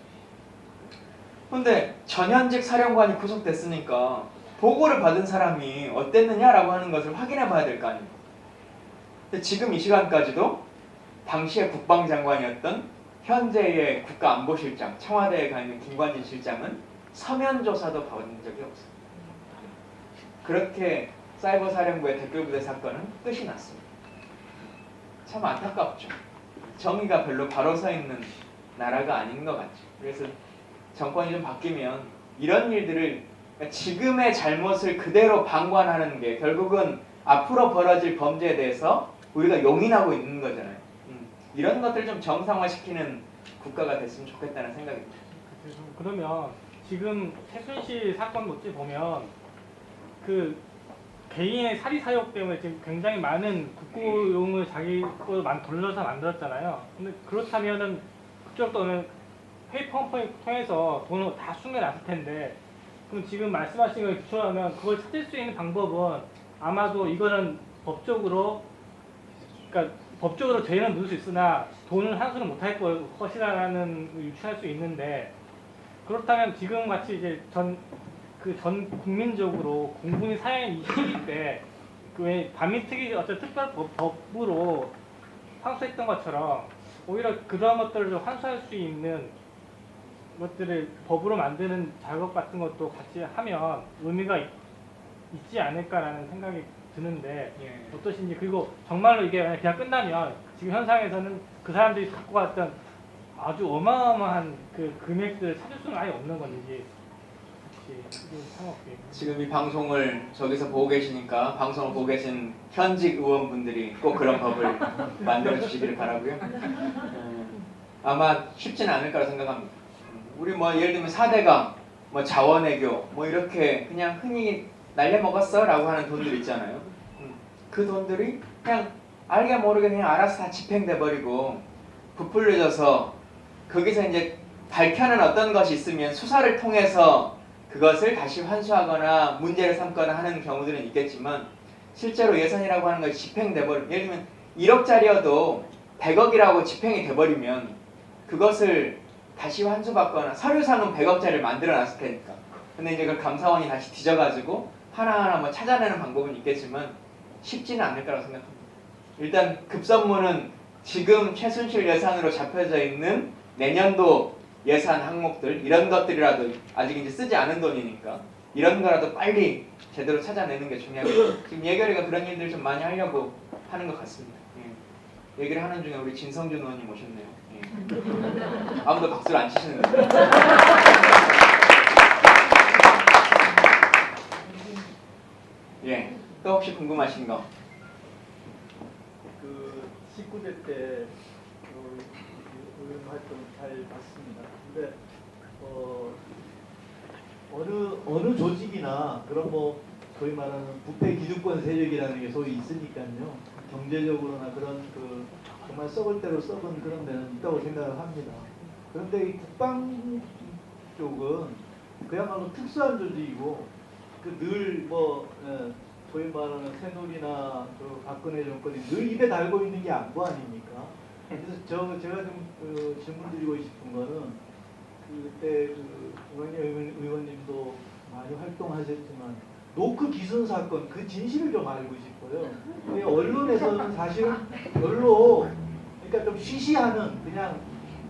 A: 근데 전현직 사령관이 구속됐으니까 보고를 받은 사람이 어땠느냐라고 하는 것을 확인해 봐야 될 거 아닙니까? 근데 지금 이 시간까지도 당시의 국방장관이었던 현재의 국가안보실장, 청와대에 가 있는 김관진 실장은 서면 조사도 받은 적이 없어요. 그렇게 사이버 사령부의 댓글부대 사건은 끝이 났습니다. 참 안타깝죠. 정의가 별로 바로 서 있는 나라가 아닌 것 같죠. 그래서 정권이 좀 바뀌면 이런 일들을, 그러니까 지금의 잘못을 그대로 방관하는 게 결국은 앞으로 벌어질 범죄에 대해서 우리가 용인하고 있는 거잖아요. 이런 것들을 좀 정상화시키는 국가가 됐으면 좋겠다는 생각입니다.
C: 그러면 지금 최순실 사건 어찌 보면 그 개인의 사리 사욕 때문에 지금 굉장히 많은 국고용을 자기 거 돌려서 만들었잖아요. 근데 그렇다면은 그쪽 돈은 페이 펌프를 통해서 돈을 다 숨겨놨을 텐데, 그럼 지금 말씀하신 걸 기초하면 그걸 찾을 수 있는 방법은 아마도 이거는 법적으로, 그러니까 법적으로 죄는 묻을 수 있으나 돈을 환수를 못할 것이라는 유추할 수 있는데, 그렇다면 지금 같이 이제 전 국민적으로 공분이 사양인 이 시기 때 왜 반민특위 어떤 특별 법으로 환수했던 것처럼 오히려 그런 것들을 좀 환수할 수 있는 것들을 법으로 만드는 작업 같은 것도 같이 하면 의미가 있지 않을까라는 생각이 드는데 어떠신지. 그리고 정말로 이게 그냥 끝나면 지금 현상에서는 그 사람들이 갖고 갔던 아주 어마어마한 그 금액들을 찾을 수는 아예 없는 건지.
A: 지금 이 방송을 저기서 보고 계시니까 방송을 보고 계신 현직 의원분들이 꼭 그런 법을 만들어 주시기를 바라고요. 아마 쉽지는 않을 거라 생각합니다. 우리 뭐 예를 들면 4대강, 뭐 자원외교, 뭐 이렇게 그냥 흔히 날려먹었어 라고 하는 돈들 있잖아요. 그 돈들이 그냥 알게 모르게 그냥 알아서 다 집행돼 버리고 부풀려져서 거기서 이제 밝혀낸 어떤 것이 있으면 수사를 통해서 그것을 다시 환수하거나 문제를 삼거나 하는 경우들은 있겠지만, 실제로 예산이라고 하는 것이 집행돼 버리면, 예를 들면 1억짜리여도 100억이라고 집행이 돼버리면 그것을 다시 환수받거나, 서류상은 100억짜리를 만들어 놨을 테니까. 근데 이제 그걸 감사원이 다시 뒤져가지고 하나하나 뭐 찾아내는 방법은 있겠지만 쉽지는 않을 거라고 생각합니다. 일단 급선무는 지금 최순실 예산으로 잡혀져 있는 내년도 예산 항목들, 이런 것들이라도 아직 이제 쓰지 않은 돈이니까 이런 거라도 빨리 제대로 찾아내는 게 중요합니다. 지금 예결이가 그런 일들 좀 많이 하려고 하는 것 같습니다. 얘기를 하는 중에 우리 진성준 의원님 오셨네요. 아무도 박수를 안 치시는데. 예, 또 혹시 궁금하신 거?
E: 그 19대 때 의원 활동 잘 봤습니다. 근데 어느 조직이나 그런 뭐 소위 말하는 부패 기득권 세력이라는 게 소위 있으니까요. 경제적으로나 그런 그 정말 썩을 대로 썩은 그런 데는 있다고 생각을 합니다. 그런데 이 국방 쪽은 그야말로 특수한 조직이고 늘 뭐 소위 말하는 새누리나 그 박근혜 정권이 늘 입에 달고 있는 게 안보 아닙니까? 그래서 제가 좀 질문 드리고 싶은 거는 그때 우영희 의원님도 많이 활동하셨지만 노크 기순 사건 그 진실을 좀 알고 싶어요. 언론에서는 사실은 별로 그러니까 좀 쉬쉬하는 그냥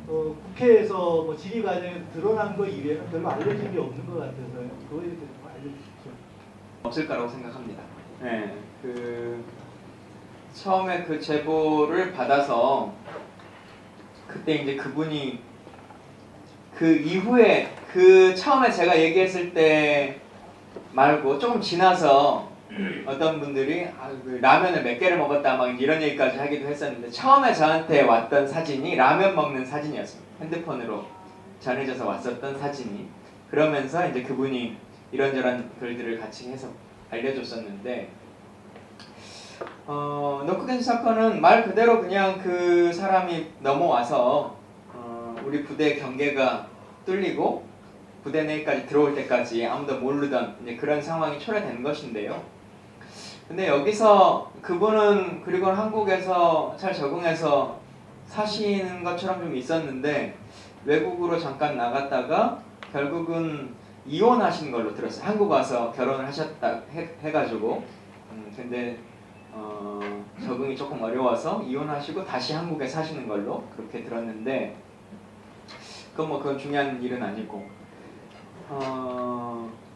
E: 국회에서 뭐 질의 과정에서 드러난 거 이외에는 별로 알려진 게 없는 것 같아서요. 그거에 대해서 좀 알려주십시오.
A: 없을 거라고 생각합니다. 네, 처음에 그 제보를 받아서 그때 이제 그분이 그 이후에 그 처음에 제가 얘기했을 때 말고 조금 지나서 어떤 분들이 그 라면을 몇 개를 먹었다 막 이런 얘기까지 하기도 했었는데, 처음에 저한테 왔던 사진이 라면 먹는 사진이었습니다. 핸드폰으로 전해져서 왔었던 사진이. 그러면서 이제 그분이 이런저런 글들을 같이 해서 알려줬었는데, 노크겐 사건은 말 그대로 그냥 그 사람이 넘어와서 우리 부대 경계가 뚫리고 부대 내까지 들어올 때까지 아무도 모르던 이제 그런 상황이 초래된 것인데요. 근데 여기서 그분은 그리고 한국에서 잘 적응해서 사시는 것처럼 좀 있었는데 외국으로 잠깐 나갔다가 결국은 이혼하신 걸로 들었어요. 한국 와서 결혼을 하셨다 해가지고 근데 적응이 조금 어려워서 이혼하시고 다시 한국에 사시는 걸로 그렇게 들었는데 그건 중요한 일은 아니고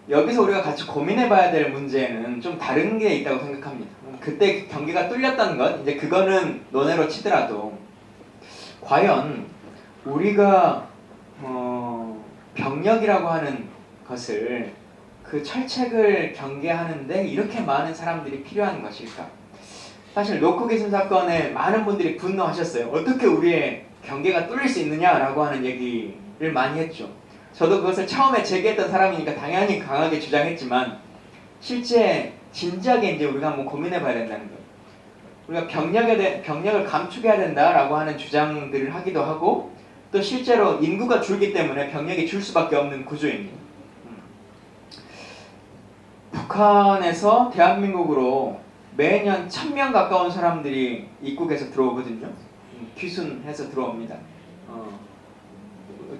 A: 여기서 우리가 같이 고민해봐야 될 문제는 좀 다른 게 있다고 생각합니다. 그때 경계가 뚫렸다는 것 이제 그거는 논외로 치더라도 과연 우리가 병력이라고 하는 것을 그 철책을 경계하는데 이렇게 많은 사람들이 필요한 것일까? 사실 노크 기순 사건에 많은 분들이 분노하셨어요. 어떻게 우리의 경계가 뚫릴 수 있느냐라고 하는 얘기를 많이 했죠. 저도 그것을 처음에 제기했던 사람이니까 당연히 강하게 주장했지만 실제 진지하게 이제 우리가 한번 고민해봐야 된다는 거예요. 우리가 병력을 감축해야 된다라고 하는 주장들을 하기도 하고 또 실제로 인구가 줄기 때문에 병력이 줄 수밖에 없는 구조입니다. 북한에서 대한민국으로 매년 1000명 가까운 사람들이 입국해서 들어오거든요. 귀순해서 들어옵니다.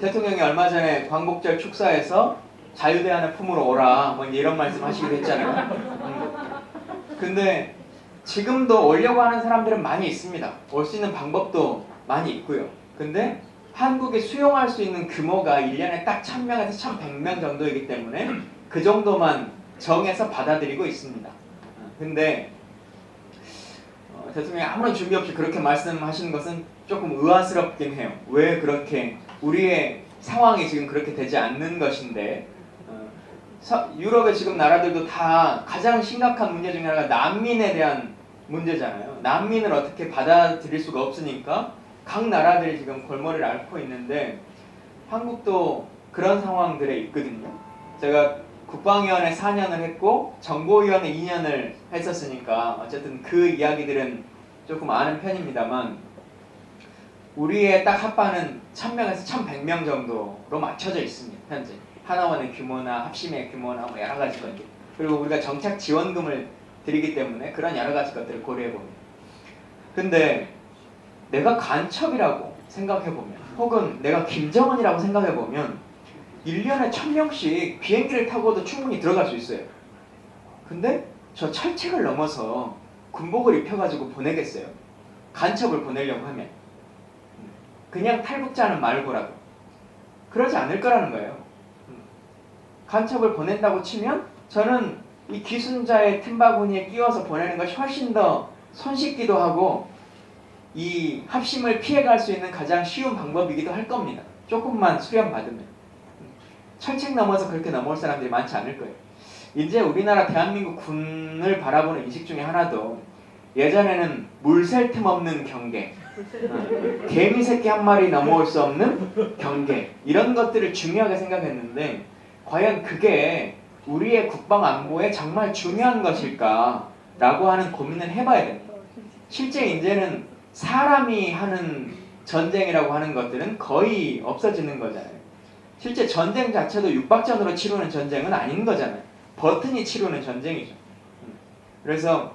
A: 대통령이 얼마 전에 광복절 축사에서 자유대안의 품으로 오라 뭐 이런 말씀 하시기도 했잖아요. 근데 지금도 오려고 하는 사람들은 많이 있습니다. 올 수 있는 방법도 많이 있고요. 근데 한국이 수용할 수 있는 규모가 1년에 딱 1000명에서 1100명 정도이기 때문에 그 정도만 정해서 받아들이고 있습니다. 근데 대통령이 아무런 준비 없이 그렇게 말씀하시는 것은 조금 의아스럽긴 해요. 왜 그렇게 우리의 상황이 지금 그렇게 되지 않는 것인데 유럽의 지금 나라들도 다 가장 심각한 문제 중에 하나가 난민에 대한 문제잖아요. 난민을 어떻게 받아들일 수가 없으니까 각 나라들이 지금 골머리를 앓고 있는데 한국도 그런 상황들에 있거든요. 제가 국방위원회 4년을 했고 정보위원회 2년을 했었으니까 어쨌든 그 이야기들은 조금 아는 편입니다만 우리의 딱 합반은 1000명에서 1100명 정도로 맞춰져 있습니다. 현재 하나원의 규모나 합심의 규모나 뭐 여러 가지 것들 그리고 우리가 정착 지원금을 드리기 때문에 그런 여러 가지 것들을 고려해 봅니다. 근데 내가 간첩이라고 생각해 보면 혹은 내가 김정은이라고 생각해 보면 1년에 1000명씩 비행기를 타고도 충분히 들어갈 수 있어요. 근데 저 철책을 넘어서 군복을 입혀가지고 보내겠어요? 간첩을 보내려고 하면 그냥 탈북자는 말고라도 그러지 않을 거라는 거예요. 간첩을 보낸다고 치면 저는 이 귀순자의 틈바구니에 끼워서 보내는 것이 훨씬 더 손쉽기도 하고 이 합심을 피해갈 수 있는 가장 쉬운 방법이기도 할 겁니다. 조금만 수련받으면. 철책 넘어서 그렇게 넘어올 사람들이 많지 않을 거예요. 이제 우리나라 대한민국 군을 바라보는 인식 중에 하나도 예전에는 물샐 틈 없는 경계, 개미 새끼 한 마리 넘어올 수 없는 경계 이런 것들을 중요하게 생각했는데 과연 그게 우리의 국방 안보에 정말 중요한 것일까 라고 하는 고민을 해봐야 됩니다. 실제 이제는 사람이 하는 전쟁이라고 하는 것들은 거의 없어지는 거잖아요. 실제 전쟁 자체도 육박전으로 치르는 전쟁은 아닌 거잖아요. 버튼이 치르는 전쟁이죠. 그래서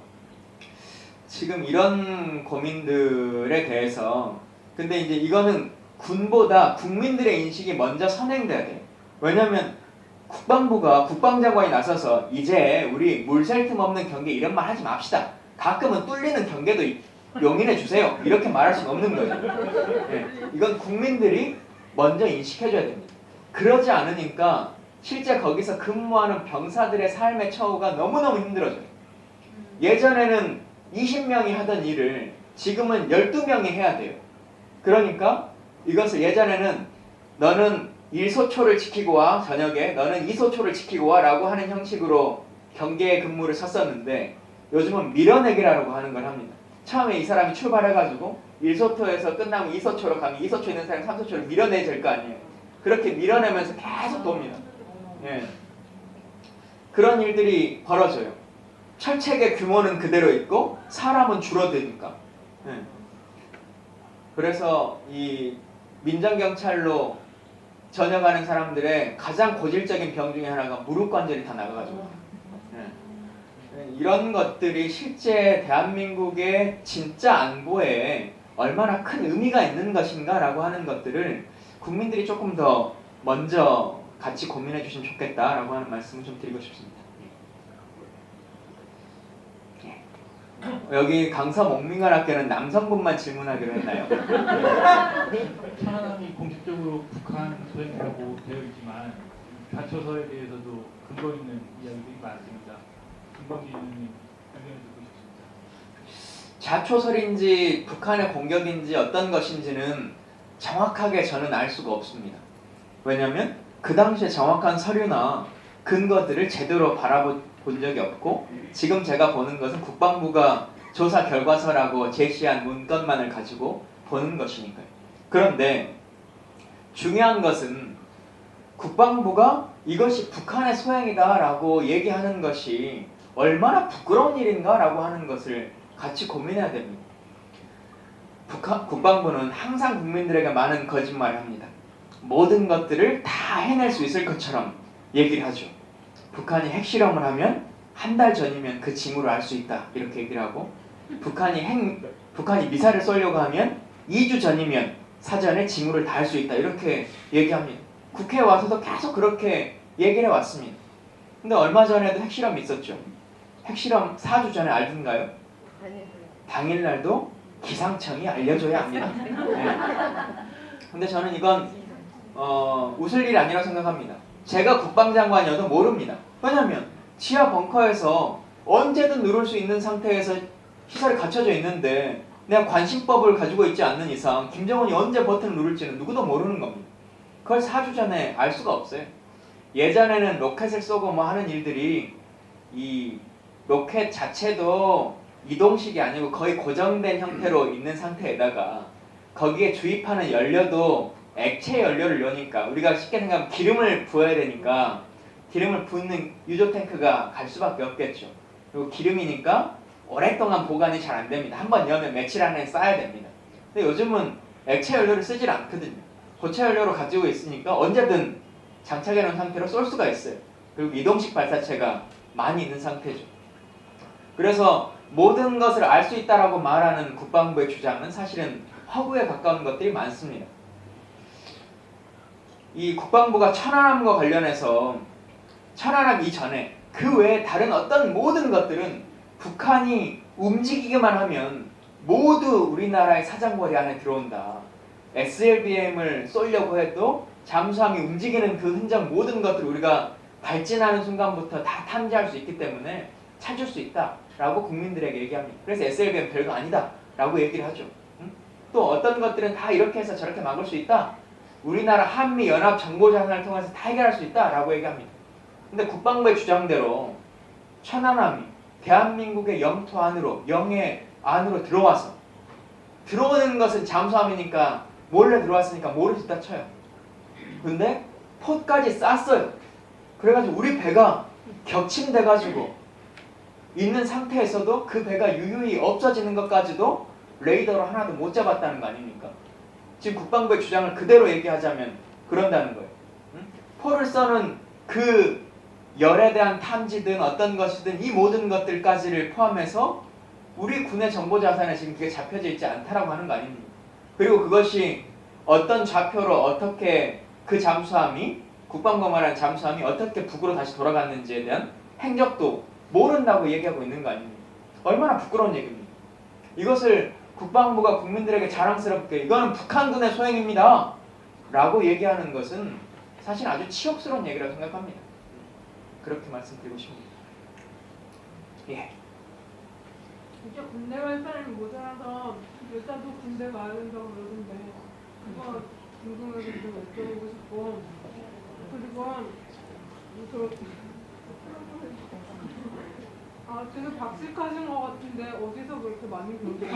A: 지금 이런 고민들에 대해서 근데 이제 이거는 군보다 국민들의 인식이 먼저 선행돼야 돼요. 왜냐하면 국방부가 국방장관이 나서서 이제 우리 물샐 틈 없는 경계 이런 말 하지 맙시다. 가끔은 뚫리는 경계도 용인해 주세요. 이렇게 말할 수는 없는 거죠. 네, 이건 국민들이 먼저 인식해줘야 됩니다. 그러지 않으니까 실제 거기서 근무하는 병사들의 삶의 처우가 너무너무 힘들어져요. 예전에는 20명이 하던 일을 지금은 12명이 해야 돼요. 그러니까 이것을 예전에는 너는 1소초를 지키고 와 저녁에 너는 2소초를 지키고 와 라고 하는 형식으로 경계 근무를 섰었는데 요즘은 밀어내기라고 하는 걸 합니다. 처음에 이 사람이 출발해가지고 1소초에서 끝나면 2소초로 가면 2소초 있는 사람이 3소초를 밀어내야 될 거 아니에요. 그렇게 밀어내면서 계속 돕니다. 예. 그런 일들이 벌어져요. 철책의 규모는 그대로 있고 사람은 줄어드니까. 예. 그래서 이 민정경찰로 전역하는 사람들의 가장 고질적인 병 중에 하나가 무릎 관절이 다 나가가지고 예. 이런 것들이 실제 대한민국의 진짜 안보에 얼마나 큰 의미가 있는 것인가라고 하는 것들을 국민들이 조금 더 먼저 같이 고민해 주시면 좋겠다라고 하는 말씀을 좀 드리고 싶습니다. 여기 강서 목민관학교는 남성분만 질문하기로 했나요?
B: 천안함이 공식적으로 북한 소행이라고 되어 있지만 자초서에 대해서도 근거 있는 이야기들이 많습니다. 김범기 의원님 의견을 듣고 싶습니다.
A: 자초설인지 북한의 공격인지 어떤 것인지는 정확하게 저는 알 수가 없습니다. 왜냐하면 그 당시에 정확한 서류나 근거들을 제대로 바라본 적이 없고 지금 제가 보는 것은 국방부가 조사 결과서라고 제시한 문건만을 가지고 보는 것이니까요. 그런데 중요한 것은 국방부가 이것이 북한의 소행이다라고 얘기하는 것이 얼마나 부끄러운 일인가라고 하는 것을 같이 고민해야 됩니다. 국방부는 항상 국민들에게 많은 거짓말을 합니다. 모든 것들을 다 해낼 수 있을 것처럼 얘기를 하죠. 북한이 핵실험을 하면 한 달 전이면 그 징후를 알 수 있다 이렇게 얘기를 하고 북한이 미사일을 쏘려고 하면 2주 전이면 사전에 징후를 다 알 수 있다 이렇게 얘기합니다. 국회에 와서도 계속 그렇게 얘기를 해왔습니다. 근데 얼마 전에도 핵실험이 있었죠. 핵실험 4주 전에 알던가요? 당일날도 기상청이 알려줘야 합니다. 네. 근데 저는 이건 웃을 일이 아니라고 생각합니다. 제가 국방장관이어도 모릅니다. 왜냐하면 지하 벙커에서 언제든 누를 수 있는 상태에서 시설이 갖춰져 있는데 내가 관심법을 가지고 있지 않는 이상 김정은이 언제 버튼을 누를지는 누구도 모르는 겁니다. 그걸 4주 전에 알 수가 없어요. 예전에는 로켓을 쏘고 뭐 하는 일들이 이 로켓 자체도 이동식이 아니고 거의 고정된 형태로 있는 상태에다가 거기에 주입하는 연료도 액체 연료를 넣으니까 우리가 쉽게 생각하면 기름을 부어야 되니까 기름을 붓는 유조 탱크가 갈 수밖에 없겠죠. 그리고 기름이니까 오랫동안 보관이 잘 안 됩니다. 한번 여면 며칠 안에 쌓아야 됩니다. 근데 요즘은 액체 연료를 쓰질 않거든요. 고체 연료로 가지고 있으니까 언제든 장착해 놓은 상태로 쏠 수가 있어요. 그리고 이동식 발사체가 많이 있는 상태죠. 그래서 모든 것을 알 수 있다라고 말하는 국방부의 주장은 사실은 허구에 가까운 것들이 많습니다. 이 국방부가 천안함과 관련해서 천안함 이전에 그 외에 다른 어떤 모든 것들은 북한이 움직이기만 하면 모두 우리나라의 사정거리 안에 들어온다. SLBM을 쏘려고 해도 잠수함이 움직이는 그 흔적 모든 것들을 우리가 발진하는 순간부터 다 탐지할 수 있기 때문에 찾을 수 있다라고 국민들에게 얘기합니다. 그래서 SLBM 별거 아니다라고 얘기를 하죠. 또 어떤 것들은 다 이렇게 해서 저렇게 막을 수 있다. 우리나라 한미연합정보자산을 통해서 다 해결할 수 있다라고 얘기합니다. 근데 국방부의 주장대로 천안함이 대한민국의 영토 안으로 영해 안으로 들어와서 들어오는 것은 잠수함이니까 몰래 들어왔으니까 모를 수 있다 쳐요. 근데 포까지 쌌어요. 그래가지고 우리 배가 격침돼가지고 있는 상태에서도 그 배가 유유히 없어지는 것까지도 레이더로 하나도 못 잡았다는 거 아닙니까? 지금 국방부의 주장을 그대로 얘기하자면 그런다는 거예요. 포를 써는 그 열에 대한 탐지든 어떤 것이든 이 모든 것들까지를 포함해서 우리 군의 정보자산에 지금 그게 잡혀져 있지 않다라고 하는 거 아닙니까? 그리고 그것이 어떤 좌표로 어떻게 그 잠수함이 국방부가 말하는 잠수함이 어떻게 북으로 다시 돌아갔는지에 대한 행적도 모른다고 얘기하고 있는 거 아닙니까? 얼마나 부끄러운 얘기입니까? 이것을 국방부가 국민들에게 자랑스럽게 이거는 북한군의 소행입니다 라고 얘기하는 것은 사실 아주 치욕스러운 얘기라고 생각합니다. 그렇게 말씀드리고 싶습니다. 예.
F: 이제 군대 갈 사람이 모자라서 여자도 군대 가야 된다고 그러던데 그거 궁금해서 좀 여쭤보고 싶고 그리고 되게 박식하신 것 같은데 어디서 그렇게 많이 배우세요?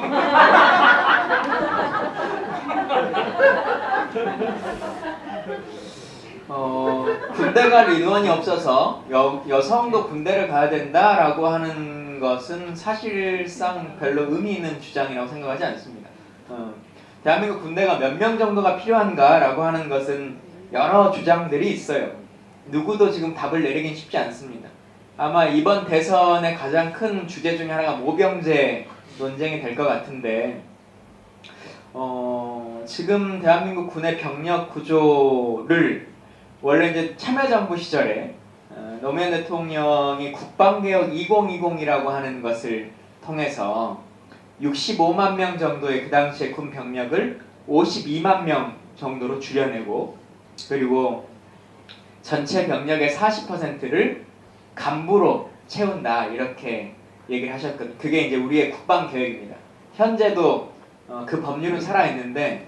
A: 군대 갈 인원이 없어서 여성도 군대를 가야 된다라고 하는 것은 사실상 별로 의미 있는 주장이라고 생각하지 않습니다. 대한민국 군대가 몇 명 정도가 필요한가라고 하는 것은 여러 주장들이 있어요. 누구도 지금 답을 내리긴 쉽지 않습니다. 아마 이번 대선의 가장 큰 주제 중에 하나가 모병제 논쟁이 될 것 같은데 지금 대한민국 군의 병력 구조를 원래 이제 참여정부 시절에 노무현 대통령이 국방개혁 2020이라고 하는 것을 통해서 65만 명 정도의 그 당시에 군 병력을 52만 명 정도로 줄여내고, 그리고 전체 병력의 40%를 간부로 채운다, 이렇게 얘기를 하셨거든요. 그게 이제 우리의 국방개혁입니다. 현재도 그 법률은 살아있는데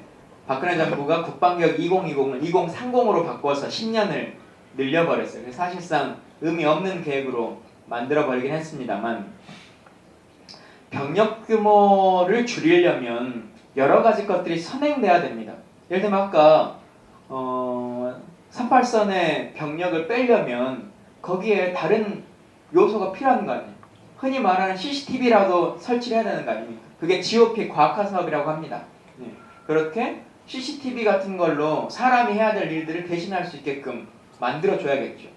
A: 박근혜 정부가 국방개혁 2020을 2030으로 바꿔서 10년을 늘려버렸어요. 그래서 사실상 의미 없는 계획으로 만들어버리긴 했습니다만, 병력 규모를 줄이려면 여러 가지 것들이 선행돼야 됩니다. 예를 들면 아까 38선의 병력을 빼려면 거기에 다른 요소가 필요한 거 아니에요. 흔히 말하는 CCTV라도 설치를 해야 되는 거 아닙니까? 그게 GOP 과학화 사업이라고 합니다. 그렇게 CCTV 같은 걸로 사람이 해야 될 일들을 대신할 수 있게끔 만들어줘야겠죠.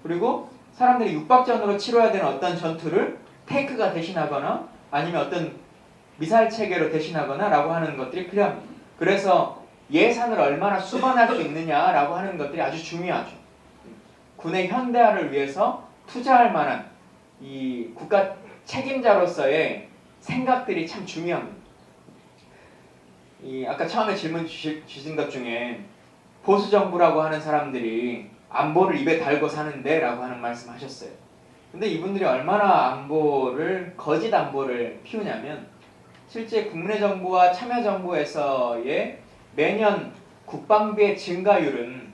A: 그리고 사람들이 육박전으로 치러야 되는 어떤 전투를 탱크가 대신하거나 아니면 어떤 미사일 체계로 대신하거나 라고 하는 것들이 필요합니다. 그래서 예산을 얼마나 수반할 수 있느냐라고 하는 것들이 아주 중요하죠. 군의 현대화를 위해서 투자할 만한 이 국가 책임자로서의 생각들이 참 중요합니다. 아까 처음에 질문 주신 것 중에 보수 정부라고 하는 사람들이 안보를 입에 달고 사는데 라고 하는 말씀 하셨어요. 근데 이분들이 얼마나 거짓 안보를 피우냐면, 실제 국내 정부와 참여 정부에서의 매년 국방비의 증가율은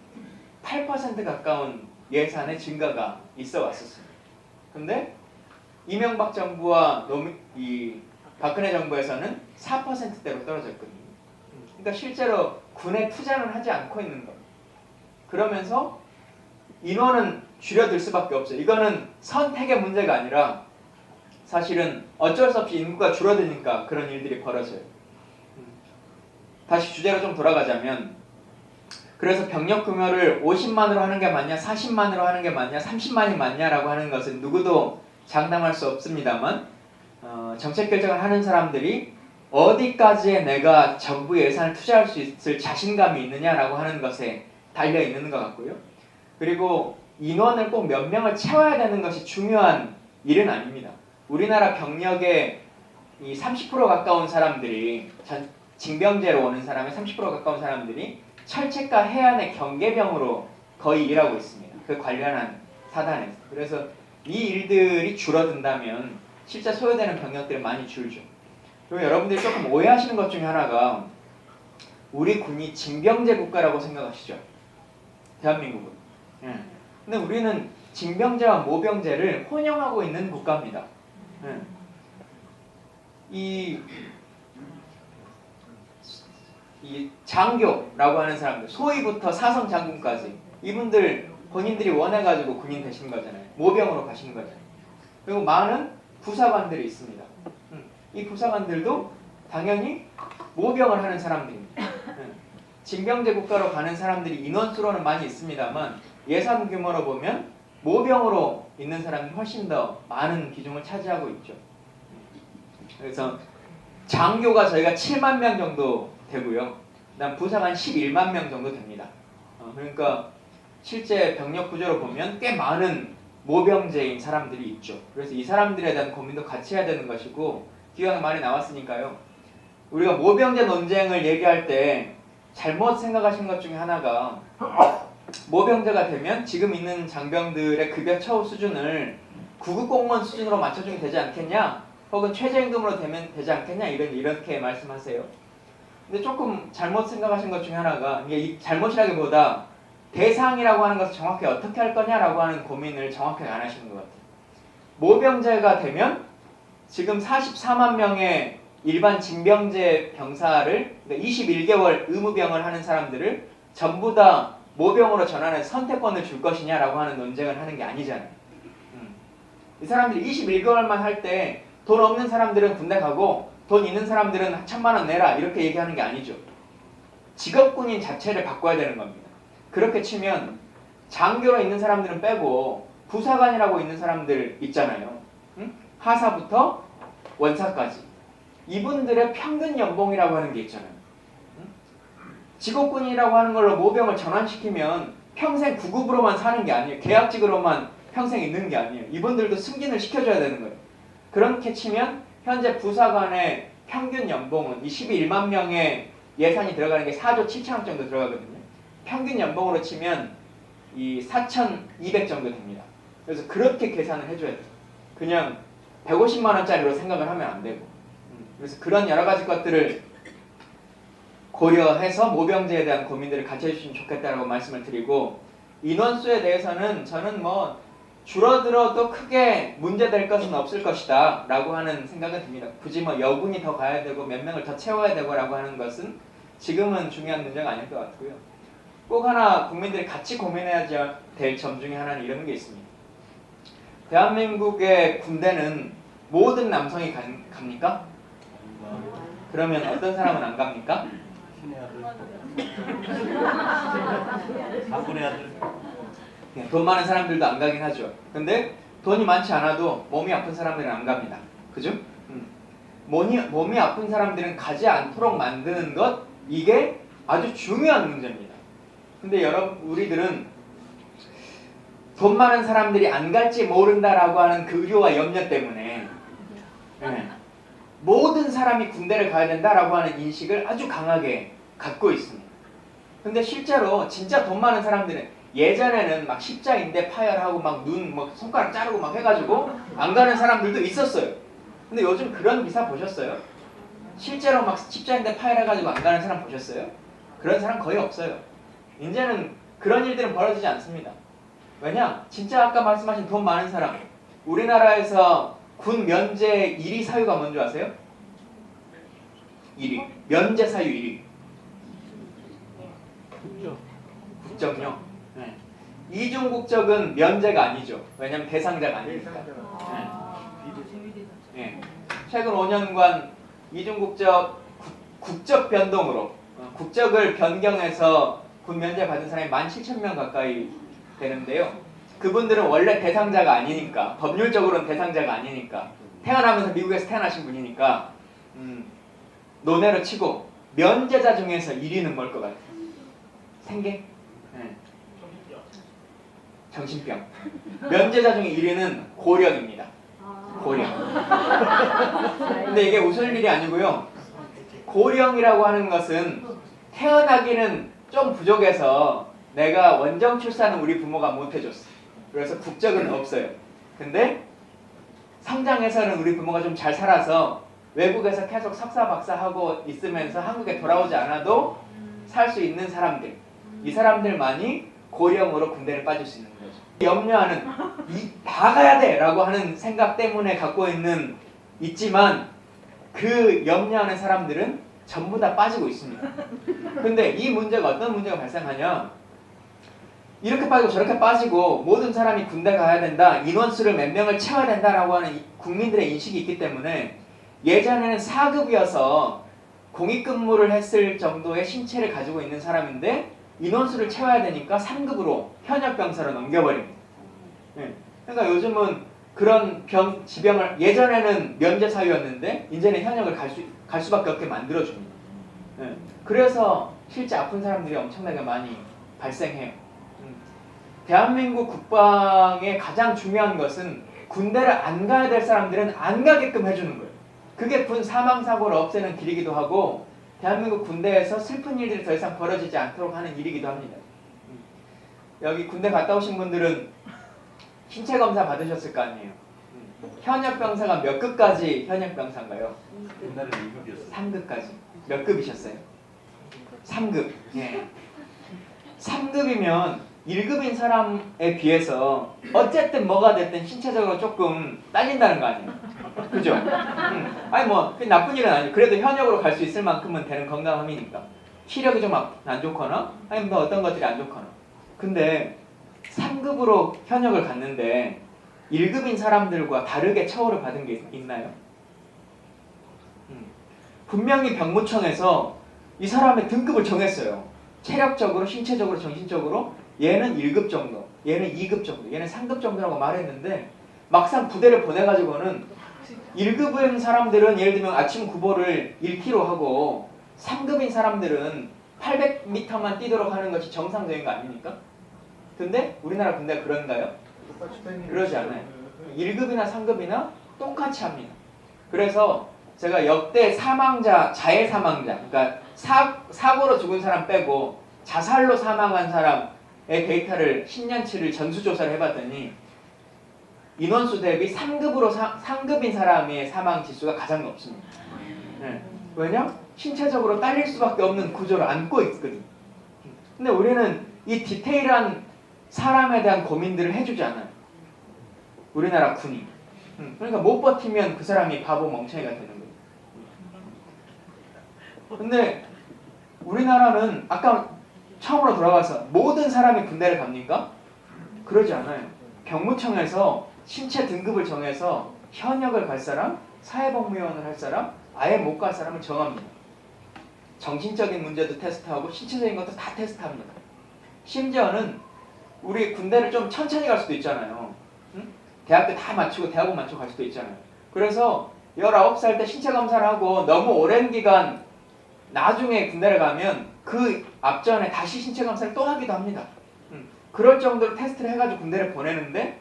A: 8% 가까운 예산의 증가가 있어 왔었습니다. 근데 이명박 정부와 박근혜 정부에서는 4%대로 떨어졌거든요. 그러니까 실제로 군에 투자는 하지 않고 있는 겁니다. 그러면서 인원은 줄여들 수밖에 없어요. 이거는 선택의 문제가 아니라 사실은 어쩔 수 없이 인구가 줄어드니까 그런 일들이 벌어져요. 다시 주제로 좀 돌아가자면, 그래서 병력 규모를 50만으로 하는 게 맞냐, 40만으로 하는 게 맞냐, 30만이 맞냐라고 하는 것은 누구도 장담할 수 없습니다만, 정책 결정을 하는 사람들이 어디까지에 내가 정부 예산을 투자할 수 있을 자신감이 있느냐라고 하는 것에 달려 있는 것 같고요. 그리고 인원을 꼭 몇 명을 채워야 되는 것이 중요한 일은 아닙니다. 우리나라 병력의 이 30% 가까운 사람들이, 징병제로 오는 사람의 30% 가까운 사람들이 철책과 해안의 경계병으로 거의 일하고 있습니다. 그 관련한 사단에서. 그래서 이 일들이 줄어든다면 실제 소요되는 병력들은 많이 줄죠. 그리고 여러분들이 조금 오해하시는 것 중에 하나가, 우리 군이 징병제 국가라고 생각하시죠? 대한민국은. 근데 우리는 징병제와 모병제를 혼용하고 있는 국가입니다. 이 장교라고 하는 사람들, 소위부터 사성 장군까지, 이분들 본인들이 원해가지고 군인 되신 거잖아요. 모병으로 가시는 거잖아요. 그리고 많은 부사관들이 있습니다. 이 부사관들도 당연히 모병을 하는 사람들입니다. 징병제 국가로 가는 사람들이 인원수로는 많이 있습니다만, 예산 규모로 보면 모병으로 있는 사람이 훨씬 더 많은 비중을 차지하고 있죠. 그래서 장교가 저희가 7만 명 정도 되고요. 그다음 부사관 11만 명 정도 됩니다. 그러니까 실제 병력 구조로 보면 꽤 많은 모병제인 사람들이 있죠. 그래서 이 사람들에 대한 고민도 같이 해야 되는 것이고, 기왕에 말이 나왔으니까요. 우리가 모병제 논쟁을 얘기할 때 잘못 생각하신 것 중에 하나가, 모병제가 되면 지금 있는 장병들의 급여 처우 수준을 구급 공무원 수준으로 맞춰주면 되지 않겠냐, 혹은 최저임금으로 되면 되지 않겠냐, 이렇게 말씀하세요. 근데 조금 잘못 생각하신 것 중에 하나가, 이게 잘못이라기보다 대상이라고 하는 것을 정확히 어떻게 할 거냐라고 하는 고민을 정확하게 안 하시는 것 같아요. 모병제가 되면 지금 44만 명의 일반 징병제 병사를, 그러니까 21개월 의무병을 하는 사람들을 전부 다 모병으로 전환해서 선택권을 줄 것이냐라고 하는 논쟁을 하는 게 아니잖아요. 이 사람들이 21개월만 할 때 돈 없는 사람들은 군대 가고 돈 있는 사람들은 1,000만 원 내라, 이렇게 얘기하는 게 아니죠. 직업군인 자체를 바꿔야 되는 겁니다. 그렇게 치면 장교로 있는 사람들은 빼고 부사관이라고 있는 사람들 있잖아요. 하사부터 원사까지. 이분들의 평균 연봉이라고 하는 게 있잖아요. 직업군이라고 하는 걸로 모병을 전환시키면 평생 구급으로만 사는 게 아니에요. 계약직으로만 평생 있는 게 아니에요. 이분들도 승진을 시켜줘야 되는 거예요. 그렇게 치면 현재 부사관의 평균 연봉은 21만 명의 예산이 들어가는 게 4조 7천억 정도 들어가거든요. 평균 연봉으로 치면 이 4,200 정도 됩니다. 그래서 그렇게 계산을 해줘야 돼요. 그냥 150만 원짜리로 생각을 하면 안 되고. 그래서 그런 여러 가지 것들을 고려해서 모병제에 대한 고민들을 같이 해주시면 좋겠다라고 말씀을 드리고, 인원수에 대해서는 저는 뭐 줄어들어도 크게 문제될 것은 없을 것이다 라고 하는 생각은 듭니다. 굳이 뭐 여군이 더 가야 되고 몇 명을 더 채워야 되고 라고 하는 것은 지금은 중요한 문제가 아닐 것 같고요. 꼭 하나 국민들이 같이 고민해야 될 점 중에 하나는 이런 게 있습니다. 대한민국의 군대는 모든 남성이 갑니까? 그러면 어떤 사람은 안 갑니까?
G: 신의 아들. 장군의 아들.
A: 돈 많은 사람들도 안 가긴 하죠. 근데 돈이 많지 않아도 몸이 아픈 사람들은 안 갑니다. 그죠? 몸이 아픈 사람들은 가지 않도록 만드는 것, 이게 아주 중요한 문제입니다. 근데 우리들은 돈 많은 사람들이 안 갈지 모른다라고 하는 그 의료와 염려 때문에 모든 사람이 군대를 가야 된다라고 하는 인식을 아주 강하게 갖고 있습니다. 근데 실제로 진짜 돈 많은 사람들은 예전에는 막 십자인대 파열하고 막 눈 막 손가락 자르고 막 해가지고 안 가는 사람들도 있었어요. 근데 요즘 그런 기사 보셨어요? 실제로 막 십자인대 파열해가지고 안 가는 사람 보셨어요? 그런 사람 거의 없어요. 이제는 그런 일들은 벌어지지 않습니다. 왜냐? 진짜 아까 말씀하신 돈 많은 사람, 우리나라에서 군 면제 1위 사유가 뭔지 아세요? 1위. 면제 사유 1위. 국적요. 네. 이중 국적은 면제가 아니죠. 왜냐면 대상자가 아니니까. 네. 최근 5년간 이중 국적 국적 변동으로 국적을 변경해서 군 면제 받은 사람이 17,000명 가까이 되는데요. 그분들은 원래 대상자가 아니니까, 법률적으로는 대상자가 아니니까, 태어나면서 미국에서 태어나신 분이니까 논외로 치고 면제자 중에서 1위는 뭘 것 같아요? 생계? 네. 정신병. 면제자 중에 1위는 고령입니다. 고령. 근데 이게 웃을 일이 아니고요. 고령이라고 하는 것은 태어나기는 좀 부족해서 내가 원정 출산은 우리 부모가 못 해줬어. 그래서 국적은 없어요. 근데 성장해서는 우리 부모가 좀 잘 살아서 외국에서 계속 석사 박사하고 있으면서 한국에 돌아오지 않아도 살 수 있는 사람들, 이 사람들만이 고령으로 군대를 빠질 수 있는 거죠. 염려하는 다 가야 돼 라고 하는 생각 때문에 갖고 있지만 그 염려하는 사람들은 전부 다 빠지고 있습니다. 근데 이 문제가 어떤 문제가 발생하냐, 이렇게 빠지고 저렇게 빠지고 모든 사람이 군대 가야 된다, 인원수를 몇 명을 채워야 된다라고 하는 국민들의 인식이 있기 때문에 예전에는 4급이어서 공익근무를 했을 정도의 신체를 가지고 있는 사람인데 인원수를 채워야 되니까 3급으로 현역병사로 넘겨버립니다. 네. 그러니까 요즘은 그런 지병을 예전에는 면제 사유였는데 이제는 현역을 갈 수밖에 없게 만들어줍니다. 네. 그래서 실제 아픈 사람들이 엄청나게 많이 발생해요. 대한민국 국방의 가장 중요한 것은 군대를 안 가야 될 사람들은 안 가게끔 해주는 거예요. 그게 군 사망사고를 없애는 길이기도 하고 대한민국 군대에서 슬픈 일들이 더 이상 벌어지지 않도록 하는 일이기도 합니다. 여기 군대 갔다 오신 분들은 신체검사 받으셨을 거 아니에요. 현역병사가 몇 급까지 현역병사인가요?
G: 옛날에는 2급이었어요.
A: 3급까지. 몇 급이셨어요? 3급. 예. 3급이면 1급인 사람에 비해서 어쨌든 뭐가 됐든 신체적으로 조금 딸린다는 거 아니에요? 그죠? 아니 뭐 나쁜 일은 아니에요. 그래도 현역으로 갈 수 있을 만큼은 되는 건강함이니까. 시력이 좀 안 좋거나 아니면 뭐 어떤 것들이 안 좋거나. 근데 3급으로 현역을 갔는데 1급인 사람들과 다르게 처우를 받은 게 있나요? 분명히 병무청에서 이 사람의 등급을 정했어요. 체력적으로, 신체적으로, 정신적으로 얘는 1급 정도, 얘는 2급 정도, 얘는 3급 정도라고 말했는데 막상 부대를 보내가지고는 1급인 사람들은 예를 들면 아침 구보를 1km 하고 3급인 사람들은 800m만 뛰도록 하는 것이 정상적인 거 아닙니까? 근데 우리나라 군대가 그런가요? 그러지 않아요. 1급이나 3급이나 똑같이 합니다. 그래서 제가 역대 사망자, 자해 사망자, 그러니까 사고로 죽은 사람 빼고 자살로 사망한 사람의 데이터를 10년치를 전수조사를 해봤더니 인원수 대비 3급인 사람의 사망 지수가 가장 높습니다. 네. 왜냐? 신체적으로 딸릴 수밖에 없는 구조를 안고 있거든요. 근데 우리는 이 디테일한 사람에 대한 고민들을 해주지 않아요. 우리나라 군이. 그러니까 못 버티면 그 사람이 바보 멍청이가 되는 거예요. 근데 우리나라는 아까 처음으로 돌아가서 모든 사람이 군대를 갑니까? 그러지 않아요. 병무청에서 신체 등급을 정해서 현역을 갈 사람, 사회복무요원을 할 사람, 아예 못 갈 사람을 정합니다. 정신적인 문제도 테스트하고 신체적인 것도 다 테스트합니다. 심지어는 우리 군대를 좀 천천히 갈 수도 있잖아요. 응? 대학교 다 마치고 대학원 마치고 갈 수도 있잖아요. 그래서 19살 때 신체 검사를 하고 너무 오랜 기간 나중에 군대를 가면 그 앞전에 다시 신체 검사를 또 하기도 합니다. 그럴 정도로 테스트를 해가지고 군대를 보내는데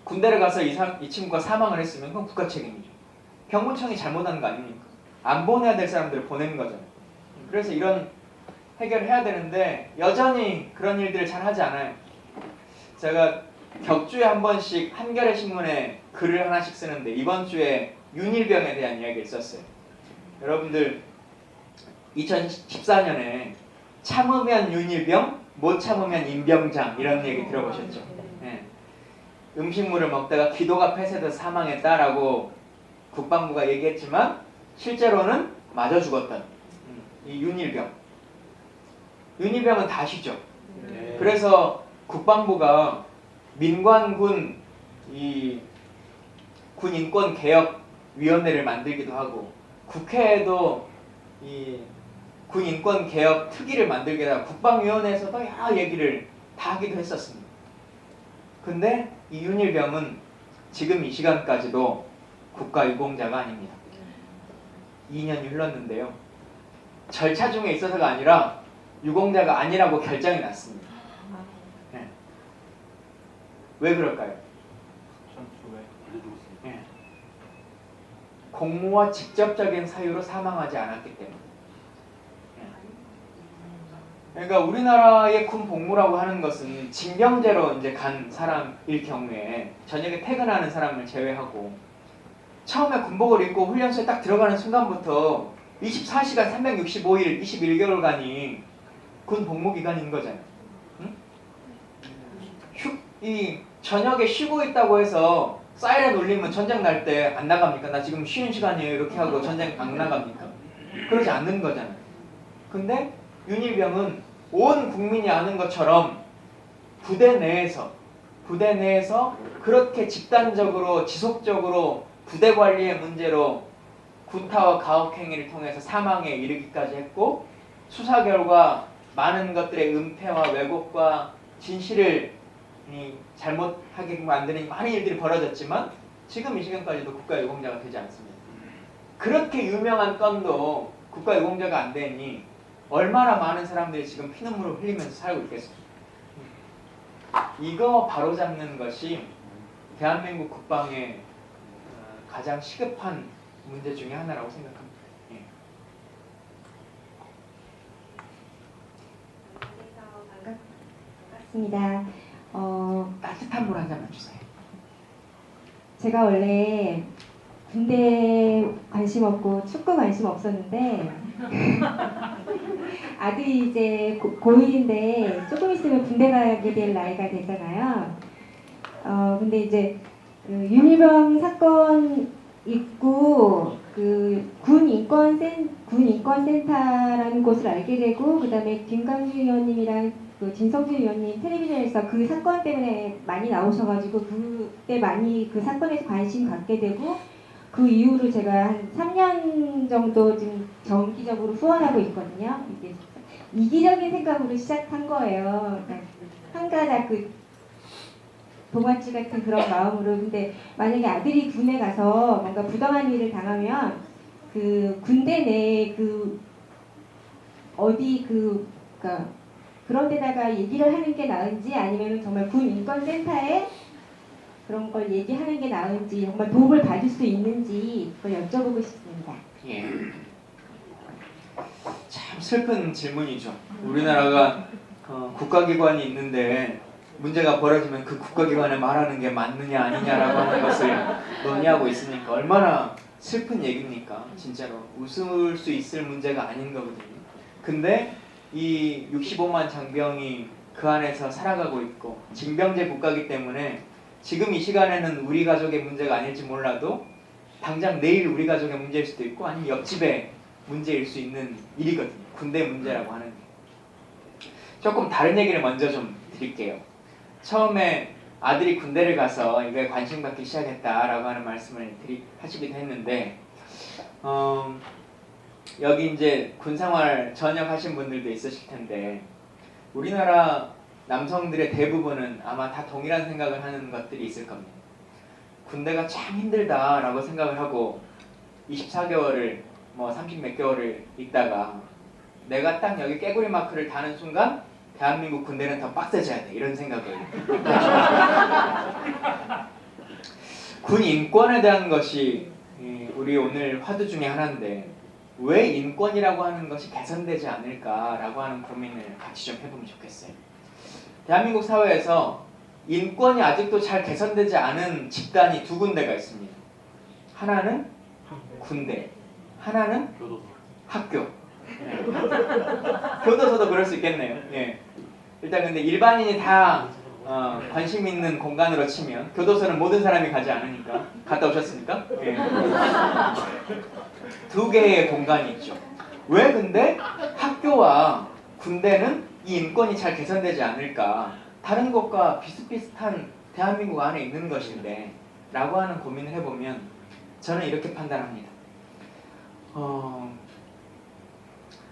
A: 군대를 가서 이 친구가 사망을 했으면 그건 국가 책임이죠. 병무청이 잘못한 거 아닙니까? 안 보내야 될 사람들을 보내는 거잖아요. 그래서 이런 해결을 해야 되는데 여전히 그런 일들을 잘 하지 않아요. 제가 격주에 한 번씩 한겨레 신문에 글을 하나씩 쓰는데 이번 주에 윤일병에 대한 이야기가 있었어요. 여러분들 2014년에 참으면 윤일병, 못 참으면 임병장 이런 얘기 들어보셨죠? 네. 음식물을 먹다가 기도가 폐쇄돼서 사망했다라고 국방부가 얘기했지만 실제로는 맞아 죽었던 이 윤일병. 윤일병은 다시죠.
G: 네.
A: 그래서 국방부가 민관군 이 군인권개혁위원회를 만들기도 하고 국회에도 이 군인권개혁 특위를 만들기도 하고 국방위원회에서도 여러 얘기를 다 하기도 했었습니다. 근데 이 윤일병은 지금 이 시간까지도 국가유공자가 아닙니다. 2년이 흘렀는데요. 절차 중에 있어서가 아니라 유공자가 아니라고 결정이 났습니다. 네. 왜 그럴까요? 네. 공무와 직접적인 사유로 사망하지 않았기 때문에. 네. 그러니까 우리나라의 군 복무라고 하는 것은 징병제로 이제 간 사람일 경우에 저녁에 퇴근하는 사람을 제외하고 처음에 군복을 입고 훈련소에 딱 들어가는 순간부터 24시간 365일 21개월간이 군 복무기간인 거잖아요. 응? 이 저녁에 쉬고 있다고 해서 사이렌 울리면 전쟁 날 때 안 나갑니까? 나 지금 쉬는 시간이에요 이렇게 하고 전쟁 안 나갑니까? 그러지 않는 거잖아요. 근데 윤일병은 온 국민이 아는 것처럼 부대 내에서 그렇게 집단적으로 지속적으로 부대 관리의 문제로 구타와 가혹행위를 통해서 사망에 이르기까지 했고 수사 결과 많은 것들의 은폐와 왜곡과 진실을 잘못하게 만드는 많은 일들이 벌어졌지만 지금 이 시간까지도 국가유공자가 되지 않습니다. 그렇게 유명한 건도 국가유공자가 안 되니 얼마나 많은 사람들이 지금 피눈물을 흘리면서 살고 있겠습니까? 이거 바로잡는 것이 대한민국 국방의 가장 시급한 문제 중에 하나라고 생각합니다. 예.
H: 반갑습니다.
A: 따뜻한 물 한 잔만 주세요.
H: 제가 원래 군대 관심 없고 축구 관심 없었는데 아들이 이제 고1인데 조금 있으면 군대 가게 될 나이가 되잖아요. 근데 이제 그 윤일병 사건 있고 그 군인권센터라는 곳을 알게 되고 그다음에 김강주 의원님이랑 그 진성주 의원님 텔레비전에서 그 사건 때문에 많이 나오셔가지고 그때 많이 그 사건에서 관심 갖게 되고 그 이후로 제가 한 3년 정도 지금 정기적으로 후원하고 있거든요. 이게 이기적인 생각으로 시작한 거예요. 그러니까 한 가닥 그 동아줄 같은 그런 마음으로. 근데 만약에 아들이 군에 가서 뭔가 부당한 일을 당하면 그 군대 내에 그 어디 그러니까 그런 데다가 얘기를 하는 게 나은지 아니면 정말 군 인권센터에 그런 걸 얘기하는 게 나은지 정말 도움을 받을 수 있는지 그걸 여쭤보고 싶습니다.
A: 예. 참 슬픈 질문이죠. 우리나라가 국가기관이 있는데 문제가 벌어지면 그 국가기관에 말하는 게 맞느냐 아니냐라고 하는 것을 논의하고 있으니까 얼마나 슬픈 얘기입니까? 진짜로 웃을 수 있을 문제가 아닌 거거든요. 근데 이 65만 장병이 그 안에서 살아가고 있고 징병제 국가이기 때문에 지금 이 시간에는 우리 가족의 문제가 아닐지 몰라도 당장 내일 우리 가족의 문제일 수도 있고 아니면 옆집의 문제일 수 있는 일이거든요. 군대 문제라고 하는 게. 조금 다른 얘기를 먼저 좀 드릴게요. 처음에 아들이 군대를 가서 이거에 관심 갖기 시작했다라고 하는 말씀을 하시기도 했는데 여기 이제 군생활 전역하신 분들도 있으실 텐데 우리나라 남성들의 대부분은 아마 다 동일한 생각을 하는 것들이 있을 겁니다. 군대가 참 힘들다라고 생각을 하고 24개월을 뭐 30몇 개월을 있다가 내가 딱 여기 깨구리 마크를 다는 순간 대한민국 군대는 더 빡세져야 돼 이런 생각을 군 인권에 대한 것이 우리 오늘 화두 중에 하나인데 왜 인권이라고 하는 것이 개선되지 않을까라고 하는 고민을 같이 좀 해보면 좋겠어요. 대한민국 사회에서 인권이 아직도 잘 개선되지 않은 집단이 두 군데가 있습니다. 하나는 군대, 하나는 학교. 교도소도 그럴 수 있겠네요. 예. 일단 근데 일반인이 다 관심 있는 공간으로 치면 교도소는 모든 사람이 가지 않으니까 갔다 오셨습니까? 예. 두 개의 공간이 있죠. 왜 근데 학교와 군대는 이 인권이 잘 개선되지 않을까? 다른 곳과 비슷비슷한 대한민국 안에 있는 것인데 라고 하는 고민을 해보면 저는 이렇게 판단합니다.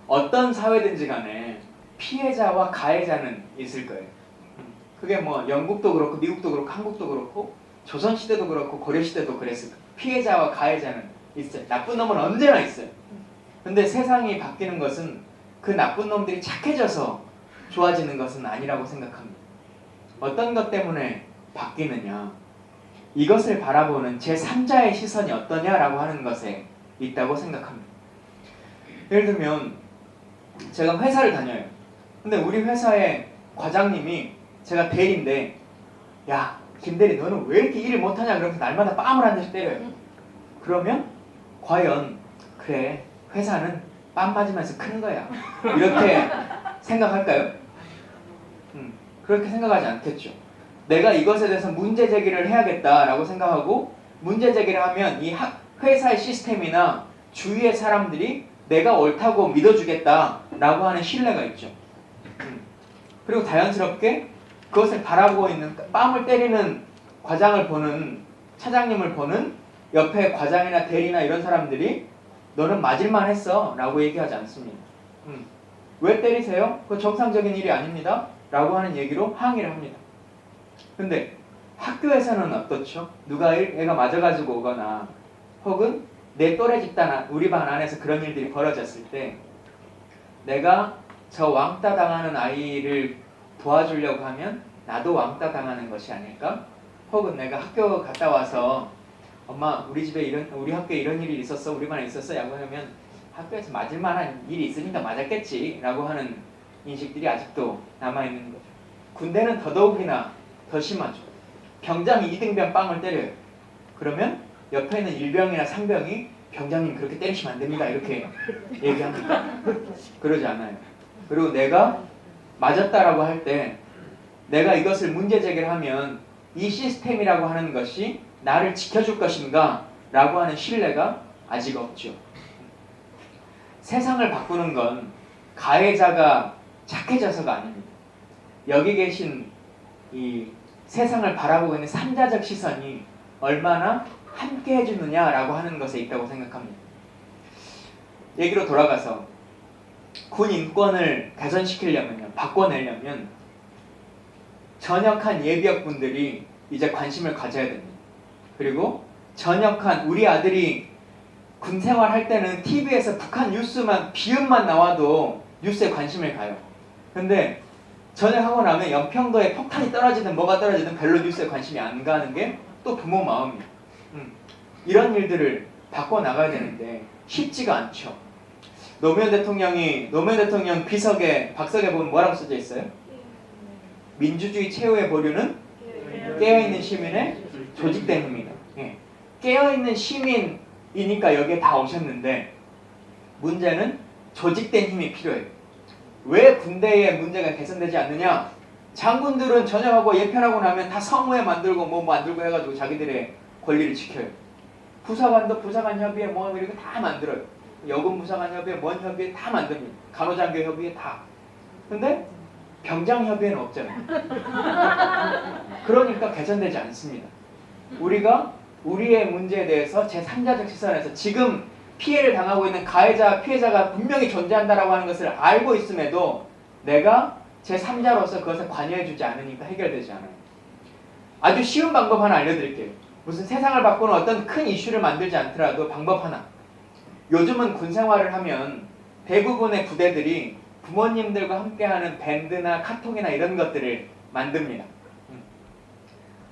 A: 어떤 사회든지 간에 피해자와 가해자는 있을 거예요. 그게 뭐 영국도 그렇고 미국도 그렇고 한국도 그렇고 조선시대도 그렇고 고려시대도 그랬을 거예요. 피해자와 가해자는 있어요. 나쁜 놈은 언제나 있어요. 근데 세상이 바뀌는 것은 그 나쁜 놈들이 착해져서 좋아지는 것은 아니라고 생각합니다. 어떤 것 때문에 바뀌느냐, 이것을 바라보는 제3자의 시선이 어떠냐라고 하는 것에 있다고 생각합니다. 예를 들면 제가 회사를 다녀요. 근데 우리 회사의 과장님이 제가 대리인데 야 김대리 너는 왜 이렇게 일을 못하냐 그러면서 날마다 뺨을 한 대씩 때려요. 그러면 과연 그래 회사는 뺨 맞으면서 큰 거야 이렇게 생각할까요? 그렇게 생각하지 않겠죠. 내가 이것에 대해서 문제 제기를 해야겠다라고 생각하고 문제 제기를 하면 이 회사의 시스템이나 주위의 사람들이 내가 옳다고 믿어주겠다라고 하는 신뢰가 있죠. 그리고 자연스럽게 그것을 바라보고 있는 뺨을 때리는 과장을 보는 차장님을 보는 옆에 과장이나 대리나 이런 사람들이 너는 맞을만 했어 라고 얘기하지 않습니다. 왜 때리세요? 그거 정상적인 일이 아닙니다 라고 하는 얘기로 항의를 합니다. 근데 학교에서는 어떻죠? 누가 애가 맞아가지고 오거나 혹은 내 또래 집단 우리 반 안에서 그런 일들이 벌어졌을 때 내가 저 왕따 당하는 아이를 도와주려고 하면 나도 왕따 당하는 것이 아닐까? 혹은 내가 학교 갔다 와서 엄마 우리 학교에 이런 일이 있었어 우리 반에 있었어 라고 하면 학교에서 맞을 만한 일이 있으니까 맞았겠지 라고 하는 인식들이 아직도 남아있는 거죠. 군대는 더더욱이나 더 심하죠. 병장이 2등병 빵을 때려요. 그러면 옆에 있는 일병이나 상병이 병장님 그렇게 때리시면 안 됩니다 이렇게 얘기합니다. 그러지 않아요. 그리고 내가 맞았다라고 할 때 내가 이것을 문제 제기를 하면 이 시스템이라고 하는 것이 나를 지켜줄 것인가 라고 하는 신뢰가 아직 없죠. 세상을 바꾸는 건 가해자가 착해져서가 아닙니다. 여기 계신 이 세상을 바라보고 있는 3자적 시선이 얼마나 함께 해주느냐라고 하는 것에 있다고 생각합니다. 얘기로 돌아가서 군 인권을 개선시키려면요, 바꿔내려면 전역한 예비역분들이 이제 관심을 가져야 됩니다. 그리고 전역한 우리 아들이 군 생활할 때는 TV에서 북한 뉴스만 비음만 나와도 뉴스에 관심을 가요. 근데 전역하고 나면 연평도에 폭탄이 떨어지든 뭐가 떨어지든 별로 뉴스에 관심이 안 가는 게 또 부모 마음이에요. 이런 일들을 바꿔나가야 되는데 쉽지가 않죠. 노무현 대통령 비석에 박석에 보면 뭐라고 써져 있어요? 민주주의 최후의 보류는 깨어있는 시민의 조직된 힘이다. 예. 깨어있는 시민이니까 여기에 다 오셨는데 문제는 조직된 힘이 필요해요. 왜 군대의 문제가 개선되지 않느냐? 장군들은 전역하고 예편하고 나면 다 성무회 만들고 뭐 만들고 해가지고 자기들의 권리를 지켜요. 부사관도 부사관 협의회 뭐 이렇게 다 만들어요. 여군 부사관 협의회, 뭔 협의회 다 만듭니다. 간호장교 협의회 다. 근데 병장 협의회는 없잖아요. 그러니까 개선되지 않습니다. 우리가 우리의 문제에 대해서 제3자적 시선에서 지금 피해를 당하고 있는 가해자, 피해자가 분명히 존재한다라고 하는 것을 알고 있음에도 내가 제3자로서 그것에 관여해주지 않으니까 해결되지 않아요. 아주 쉬운 방법 하나 알려드릴게요. 무슨 세상을 바꾸는 어떤 큰 이슈를 만들지 않더라도 방법 하나. 요즘은 군 생활을 하면 대부분의 부대들이 부모님들과 함께하는 밴드나 카통이나 이런 것들을 만듭니다.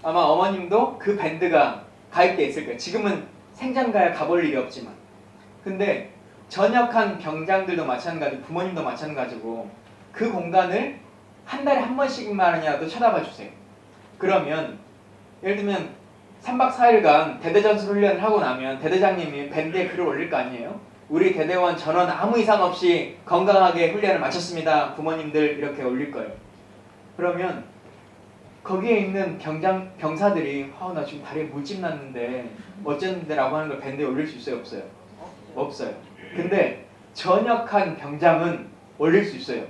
A: 아마 어머님도 그 밴드가 가입돼 있을 거예요. 지금은 생장가에 가볼 일이 없지만. 근데 전역한 병장들도 마찬가지고 부모님도 마찬가지고 그 공간을 한 달에 한 번씩만이라도 쳐다봐 주세요. 그러면 예를 들면 3박 4일간 대대전술 훈련을 하고 나면 대대장님이 밴드에 글을 올릴 거 아니에요? 우리 대대원 전원 아무 이상 없이 건강하게 훈련을 마쳤습니다. 부모님들 이렇게 올릴 거예요. 그러면 거기에 있는 병사들이 나 지금 다리에 물집 났는데 어쨌는데 라고 하는 걸 밴드에 올릴 수 있어요? 없어요? 없어요. 근데 전역한 병장은 올릴 수 있어요.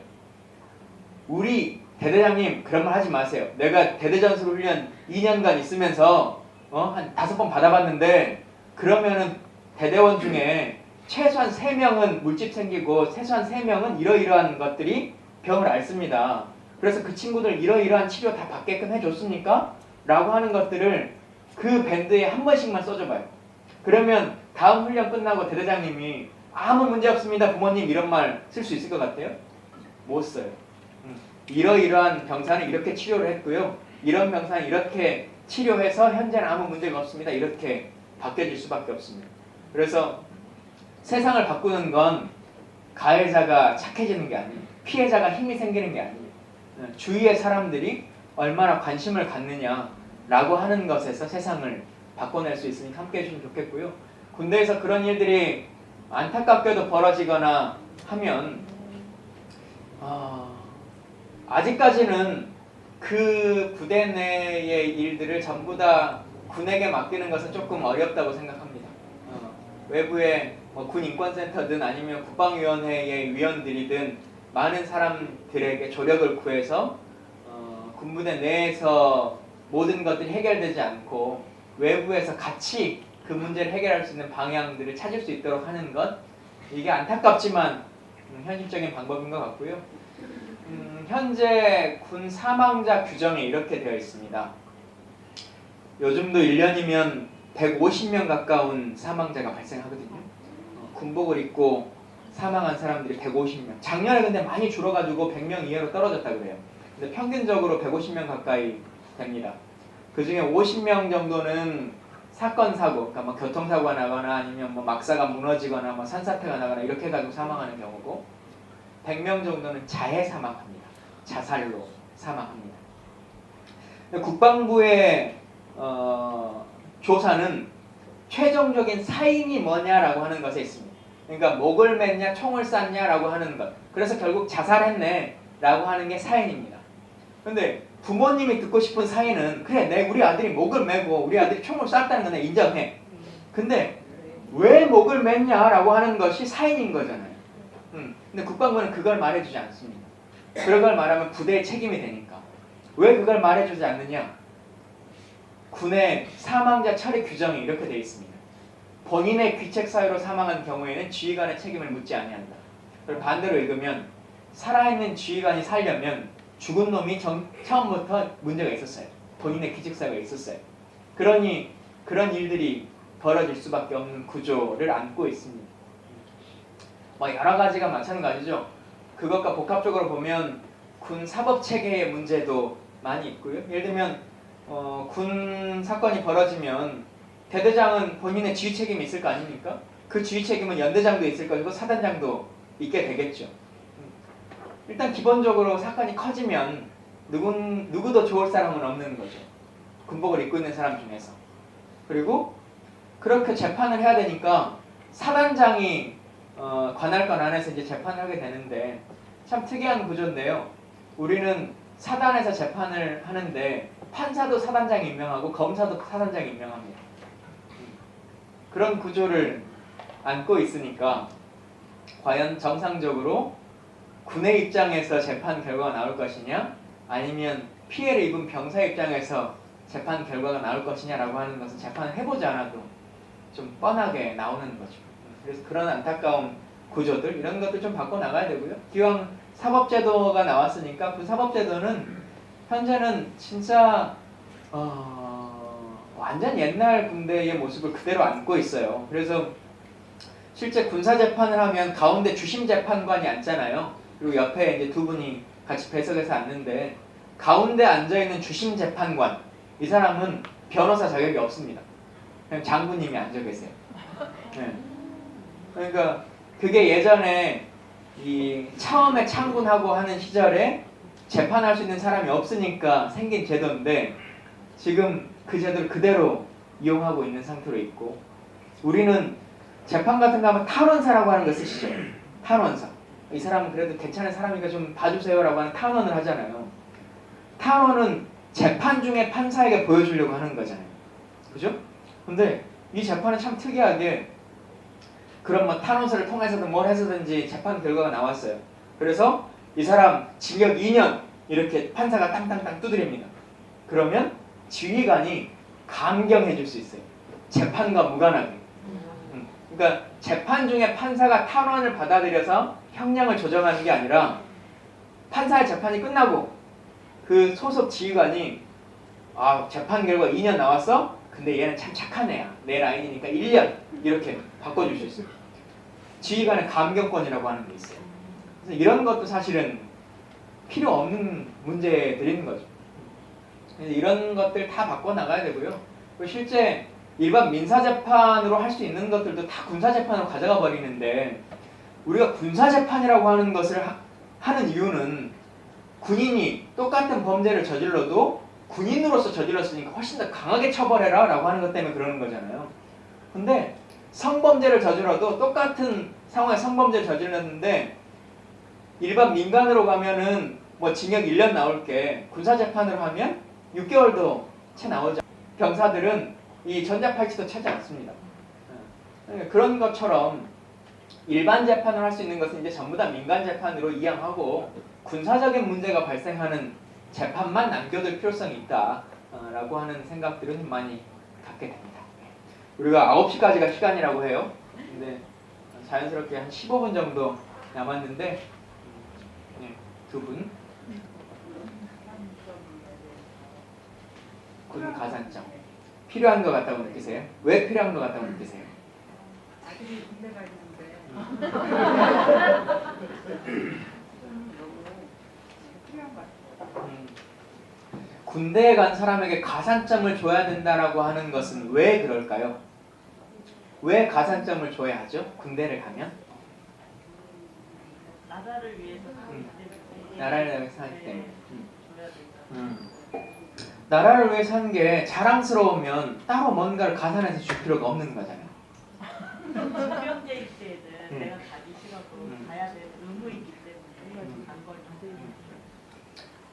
A: 우리 대대장님 그런 말 하지 마세요. 내가 대대전술 훈련 2년간 있으면서 한 5번 받아봤는데 그러면은 대대원 중에 최소한 3명은 물집 생기고 최소한 3명은 이러이러한 것들이 병을 앓습니다. 그래서 그 친구들 이러이러한 치료 다 받게끔 해줬습니까? 라고 하는 것들을 그 밴드에 한 번씩만 써줘봐요. 그러면 다음 훈련 끝나고 대대장님이 아무 문제 없습니다 부모님 이런 말 쓸 수 있을 것 같아요? 못 써요. 이러이러한 병사는 이렇게 치료를 했고요. 이런 병사는 이렇게 치료해서 현재는 아무 문제가 없습니다. 이렇게 바뀌어질 수밖에 없습니다. 그래서 세상을 바꾸는 건 가해자가 착해지는 게 아니에요. 피해자가 힘이 생기는 게 아니에요. 주위의 사람들이 얼마나 관심을 갖느냐라고 하는 것에서 세상을 바꿔낼 수 있으니 함께 해주면 좋겠고요. 군대에서 그런 일들이 안타깝게도 벌어지거나 하면 아직까지는 그 부대 내의 일들을 전부 다 군에게 맡기는 것은 조금 어렵다고 생각합니다. 외부의 군인권센터든 아니면 국방위원회의 위원들이든 많은 사람들에게 조력을 구해서 군부대 내에서 모든 것들이 해결되지 않고 외부에서 같이 그 문제를 해결할 수 있는 방향들을 찾을 수 있도록 하는 것, 이게 안타깝지만 현실적인 방법인 것 같고요. 현재 군 사망자 규정에 이렇게 되어 있습니다. 요즘도 1년이면 150명 가까운 사망자가 발생하거든요. 군복을 입고 사망한 사람들이 150명. 작년에 근데 많이 줄어가지고 100명 이하로 떨어졌다 그래요. 근데 평균적으로 150명 가까이 됩니다. 그 중에 50명 정도는 사건 사고, 그러니까 뭐 교통사고가 나거나 아니면 뭐 막사가 무너지거나 뭐 산사태가 나거나 이렇게 해가지고 사망하는 경우고, 100명 정도는 자해 사망합니다. 자살로 사망합니다. 국방부의 조사는 최종적인 사인이 뭐냐라고 하는 것에 있습니다. 그러니까 목을 맸냐 총을 쐈냐라고 하는 것. 그래서 결국 자살했네 라고 하는 게 사인입니다. 근데 부모님이 듣고 싶은 사인은 그래 우리 아들이 목을 메고 우리 아들이 총을 쐈다는 건 인정해. 근데 왜 목을 맸냐라고 하는 것이 사인인 거잖아요. 근데 국방부는 그걸 말해주지 않습니다. 그런 걸 말하면 부대의 책임이 되니까. 왜 그걸 말해주지 않느냐? 군의 사망자 처리 규정이 이렇게 되어 있습니다. 본인의 귀책 사유로 사망한 경우에는 지휘관의 책임을 묻지 아니한다. 그리고 반대로 읽으면 살아있는 지휘관이 살려면 죽은 놈이 처음부터 문제가 있었어요. 본인의 귀책 사유가 있었어요. 그러니 그런 일들이 벌어질 수밖에 없는 구조를 안고 있습니다. 여러 가지가 마찬가지죠. 그것과 복합적으로 보면 군 사법 체계의 문제도 많이 있고요. 예를 들면 군 사건이 벌어지면 대대장은 본인의 지휘 책임이 있을 거 아닙니까? 그 지휘 책임은 연대장도 있을 것이고 사단장도 있게 되겠죠. 일단 기본적으로 사건이 커지면 누구도 좋을 사람은 없는 거죠. 군복을 입고 있는 사람 중에서. 그리고 그렇게 재판을 해야 되니까 사단장이 관할권 안에서 이제 재판을 하게 되는데 참 특이한 구조인데요. 우리는 사단에서 재판을 하는데 판사도 사단장이 임명하고 검사도 사단장이 임명합니다. 그런 구조를 안고 있으니까 과연 정상적으로 군의 입장에서 재판 결과가 나올 것이냐 아니면 피해를 입은 병사 입장에서 재판 결과가 나올 것이냐라고 하는 것은 재판을 해보지 않아도 좀 뻔하게 나오는 거죠. 그래서 그런 안타까운 구조들 이런 것들 좀 바꿔나가야 되고요. 기왕 사법제도가 나왔으니까 그 사법제도는 현재는 진짜 완전 옛날 군대의 모습을 그대로 안고 있어요. 그래서 실제 군사재판을 하면 가운데 주심재판관이 앉잖아요. 그리고 옆에 이제 두 분이 같이 배석해서 앉는데 가운데 앉아있는 주심재판관 이 사람은 변호사 자격이 없습니다. 그냥 장군님이 앉아 계세요. 네. 그러니까 그게 예전에 이 처음에 창군하고 하는 시절에 재판할 수 있는 사람이 없으니까 생긴 제도인데 지금 그 제도를 그대로 이용하고 있는 상태로 있고 우리는 재판 같은 거 하면 탄원사라고 하는 거 쓰시죠. 탄원사. 이 사람은 그래도 괜찮은 사람이니까 좀 봐주세요라고 하는 탄원을 하잖아요. 탄원은 재판 중에 판사에게 보여주려고 하는 거잖아요. 그죠? 근데 이 재판은 참 특이하게 그런 뭐 탄원서를 통해서든 뭘 해서든지 재판 결과가 나왔어요. 그래서 이 사람 징역 2년 이렇게 판사가 땅땅땅 두드립니다. 그러면 지휘관이 감경해 줄 수 있어요. 재판과 무관하게. 그러니까 재판 중에 판사가 탄원을 받아들여서 형량을 조정하는 게 아니라 판사의 재판이 끝나고 그 소속 지휘관이 재판 결과 2년 나왔어? 근데 얘는 참 착한 애야. 내 라인이니까 1년 이렇게 바꿔줄 수 있어요. 지휘관의 감경권이라고 하는 게 있어요. 그래서 이런 것도 사실은 필요 없는 문제들인 거죠. 그래서 이런 것들 다 바꿔나가야 되고요. 실제 일반 민사재판으로 할 수 있는 것들도 다 군사재판으로 가져가 버리는데 우리가 군사재판이라고 하는 것을 하는 이유는 군인이 똑같은 범죄를 저질러도 군인으로서 저질렀으니까 훨씬 더 강하게 처벌해라 라고 하는 것 때문에 그러는 거잖아요. 근데 성범죄를 저질러도 똑같은 상황에 성범죄를 저질렀는데 일반 민간으로 가면은 뭐 징역 1년 나올 게 군사재판으로 하면 6개월도 채 나오죠. 병사들은 이 전자팔찌도 차지 않습니다. 그런 것처럼 일반 재판을 할 수 있는 것은 이제 전부 다 민간 재판으로 이양하고 군사적인 문제가 발생하는 재판만 남겨둘 필요성이 있다라고 하는 생각들은 좀 많이 갖게 됩니다. 우리가 9시까지가 시간이라고 해요. 근데 자연스럽게 한 15분 정도 남았는데 두 분 군 가산점 필요한 것 같다고 느끼세요? 왜 필요한 것 같다고 느끼세요?
F: 아들이 군대 가는데 필요한 것 같아요.
A: 군대에 간 사람에게 가산점을 줘야 된다라고 하는 것은 왜 그럴까요? 왜 가산점을 줘야 하죠? 군대를 가면?
I: 나라를 위해서 사기 때문에.
A: 나라를 위해서 사기 때문에. 나라를 위해 사는 게 자랑스러우면 따로 뭔가를 가산해서 줄 필요가 없는 거잖아요.
I: 중병제일 때는 내가 가기 싫어도 가야 될 의무이기 때문에 간 걸.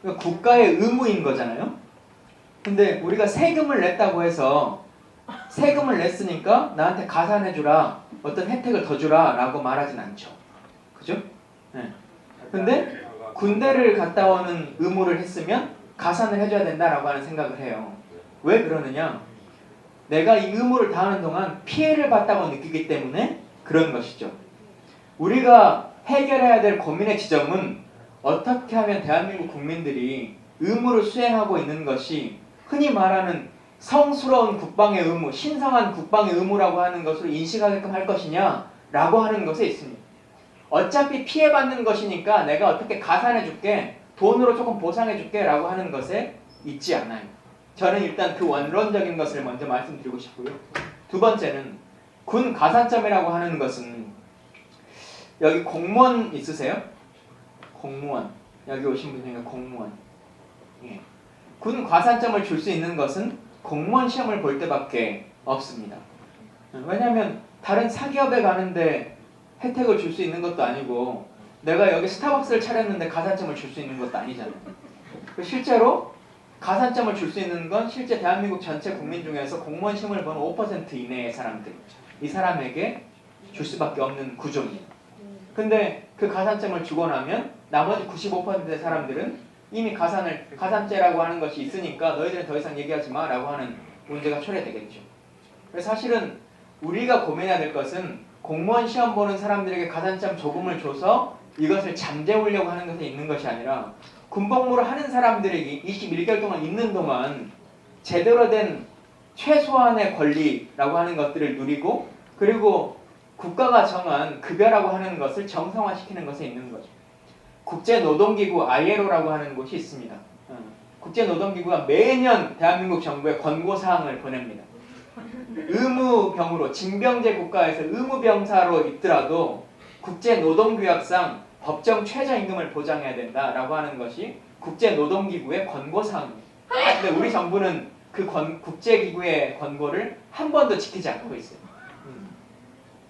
A: 그러니까 국가의 의무인 거잖아요. 근데 우리가 세금을 냈다고 해서 세금을 냈으니까 나한테 가산해주라, 어떤 혜택을 더 주라 라고 말하진 않죠. 그죠? 네. 근데 군대를 갔다 오는 의무를 했으면 가산을 해줘야 된다라고 하는 생각을 해요. 왜 그러느냐? 내가 이 의무를 다하는 동안 피해를 봤다고 느끼기 때문에 그런 것이죠. 우리가 해결해야 될 고민의 지점은 어떻게 하면 대한민국 국민들이 의무를 수행하고 있는 것이 흔히 말하는 성스러운 국방의 의무, 신성한 국방의 의무라고 하는 것으로 인식하게끔 할 것이냐라고 하는 것에 있습니다. 어차피 피해받는 것이니까 내가 어떻게 가산해줄게, 돈으로 조금 보상해줄게 라고 하는 것에 있지 않아요. 저는 일단 그 원론적인 것을 먼저 말씀드리고 싶고요. 두 번째는 군 가산점이라고 하는 것은, 여기 공무원 있으세요? 공무원. 여기 오신 분 중에 공무원. 예. 군 가산점을 줄 수 있는 것은 공무원 시험을 볼 때밖에 없습니다. 왜냐하면 다른 사기업에 가는데 혜택을 줄 수 있는 것도 아니고, 내가 여기 스타벅스를 차렸는데 가산점을 줄 수 있는 것도 아니잖아요. 실제로 가산점을 줄 수 있는 건 실제 대한민국 전체 국민 중에서 공무원 시험을 보는 5% 이내의 사람들, 이 사람에게 줄 수밖에 없는 구조입니다. 근데 그 가산점을 주고 나면 나머지 95%의 사람들은 이미 가산죄라고 하는 것이 있으니까 너희들은 더 이상 얘기하지 마 라고 하는 문제가 초래되겠죠. 그래서 사실은 우리가 고민해야 될 것은 공무원 시험 보는 사람들에게 가산점 조금을 줘서 이것을 잠재우려고 하는 것에 있는 것이 아니라, 군복무를 하는 사람들에게 21개월 동안 있는 동안 제대로 된 최소한의 권리라고 하는 것들을 누리고, 그리고 국가가 정한 급여라고 하는 것을 정상화시키는 것에 있는 거죠. 국제노동기구 ILO라고 하는 곳이 있습니다. 국제노동기구가 매년 대한민국 정부에 권고사항을 보냅니다. 의무병으로, 징병제 국가에서 의무병사로 있더라도 국제노동규약상 법정 최저임금을 보장해야 된다라고 하는 것이 국제노동기구의 권고사항입니다. 근데 우리 정부는 그 국제기구의 권고를 한 번도 지키지 않고 있어요.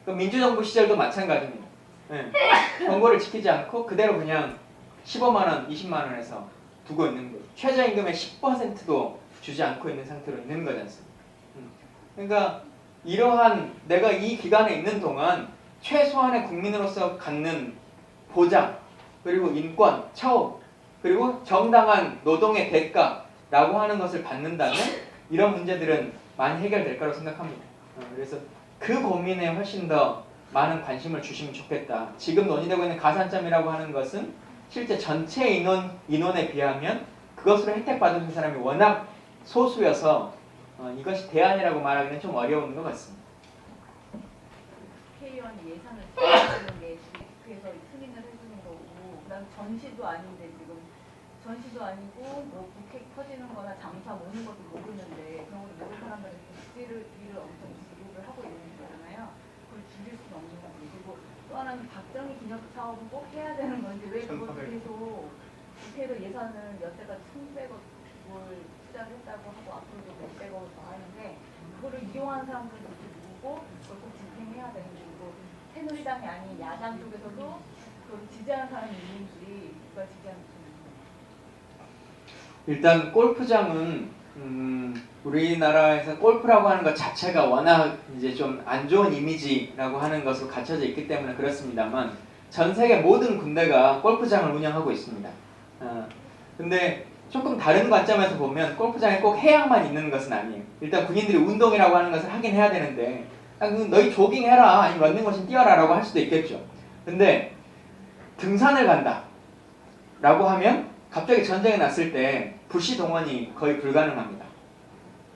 A: 그 민주정부 시절도 마찬가지입니다. 네. 권고를 지키지 않고 그대로 그냥 15만 원, 20만 원에서 두고 있는 거예요. 최저임금의 10%도 주지 않고 있는 상태로 있는 거지 않습니까? 그러니까 이러한, 내가 이 기간에 있는 동안 최소한의 국민으로서 갖는 보장, 그리고 인권, 처우, 그리고 정당한 노동의 대가라고 하는 것을 받는다면 이런 문제들은 많이 해결될 거라고 생각합니다. 그래서 그 고민에 훨씬 더 많은 관심을 주시면 좋겠다. 지금 논의되고 있는 가산점이라고 하는 것은 실제 전체 인원에 비하면 그것으로 혜택 받는 사람이 워낙 소수여서 이것이 대안이라고 말하기는 좀 어려운 것 같습니다.
I: 국회의원 예산을 승인하는 게 국회에서 승인을 해주는 거고, 그다음 전시도 아닌데 지금 전시도 아니고 뭐 국회 터지는 거나 장사 모는 것도 모르는데 그런 걸 모르는 사람들은 일을 엄청 지급을 하고 있는 거잖아요. 그걸 줄일 수는 없는 거고, 그리고 또 하나는 박정희 기념 사업은 꼭 해야 되는 건데 왜 그걸 계속 국회에서 예산을 여태까지 1,100억을 투자를 했다고 하고 앞으로도 몇백억을 더 하는데 그거를 이용한 사람들도 이렇게 누르고 그걸 꼭 집행해야 되는 거고, 새누리당이 아닌 야당 쪽에서도 그걸 지지하는 사람이 있는지 누가 지지하는지.
A: 일단 골프장은 우리나라에서 골프라고 하는 것 자체가 워낙 이제 좀 안 좋은 이미지라고 하는 것으로 갖춰져 있기 때문에 그렇습니다만, 전 세계 모든 군대가 골프장을 운영하고 있습니다. 근데 조금 다른 관점에서 보면 골프장에 꼭 해양만 있는 것은 아니에요. 일단 군인들이 운동이라고 하는 것을 하긴 해야 되는데, 너희 조깅해라, 아니면 런닝머신 뛰어라 라고 할 수도 있겠죠. 근데 등산을 간다 라고 하면 갑자기 전쟁이 났을 때 불시 동원이 거의 불가능합니다.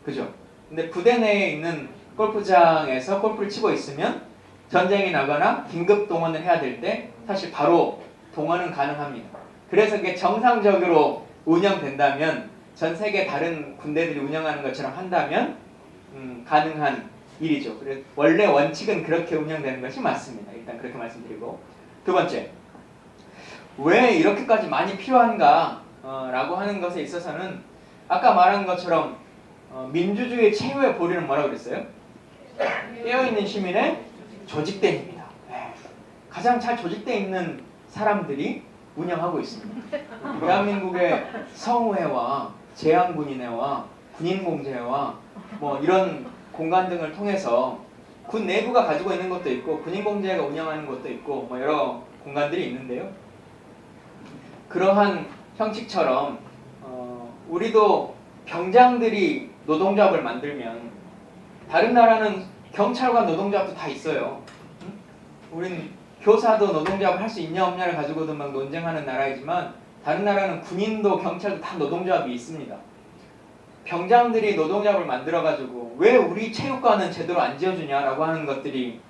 A: 그죠? 근데 부대 내에 있는 골프장에서 골프를 치고 있으면 전쟁이 나거나 긴급 동원을 해야 될 때 사실 바로 동원은 가능합니다. 그래서 이게 정상적으로 운영된다면, 전 세계 다른 군대들이 운영하는 것처럼 한다면 가능한 일이죠. 그래서 원래 원칙은 그렇게 운영되는 것이 맞습니다. 일단 그렇게 말씀드리고, 두 번째, 왜 이렇게까지 많이 필요한가 라고 하는 것에 있어서는 아까 말한 것처럼 민주주의 최후의 보리는 뭐라고 그랬어요? 깨어있는 시민의 조직된 힘이다. 가장 잘 조직되어 있는 사람들이 운영하고 있습니다. 대한민국의 성우회와 제한군인회와 군인공제회와 뭐 이런 공간 등을 통해서 군 내부가 가지고 있는 것도 있고 군인공제회가 운영하는 것도 있고 뭐 여러 공간들이 있는데요. 그러한 형식처럼 우리도 병장들이 노동조합을 만들면, 다른 나라는 경찰과 노동조합도 다 있어요. 우린 교사도 노동조합을 할 수 있냐 없냐를 가지고도 막 논쟁하는 나라이지만, 다른 나라는 군인도 경찰도 다 노동조합이 있습니다. 병장들이 노동조합을 만들어가지고 왜 우리 체육관은 제대로 안 지어주냐라고 하는 것들이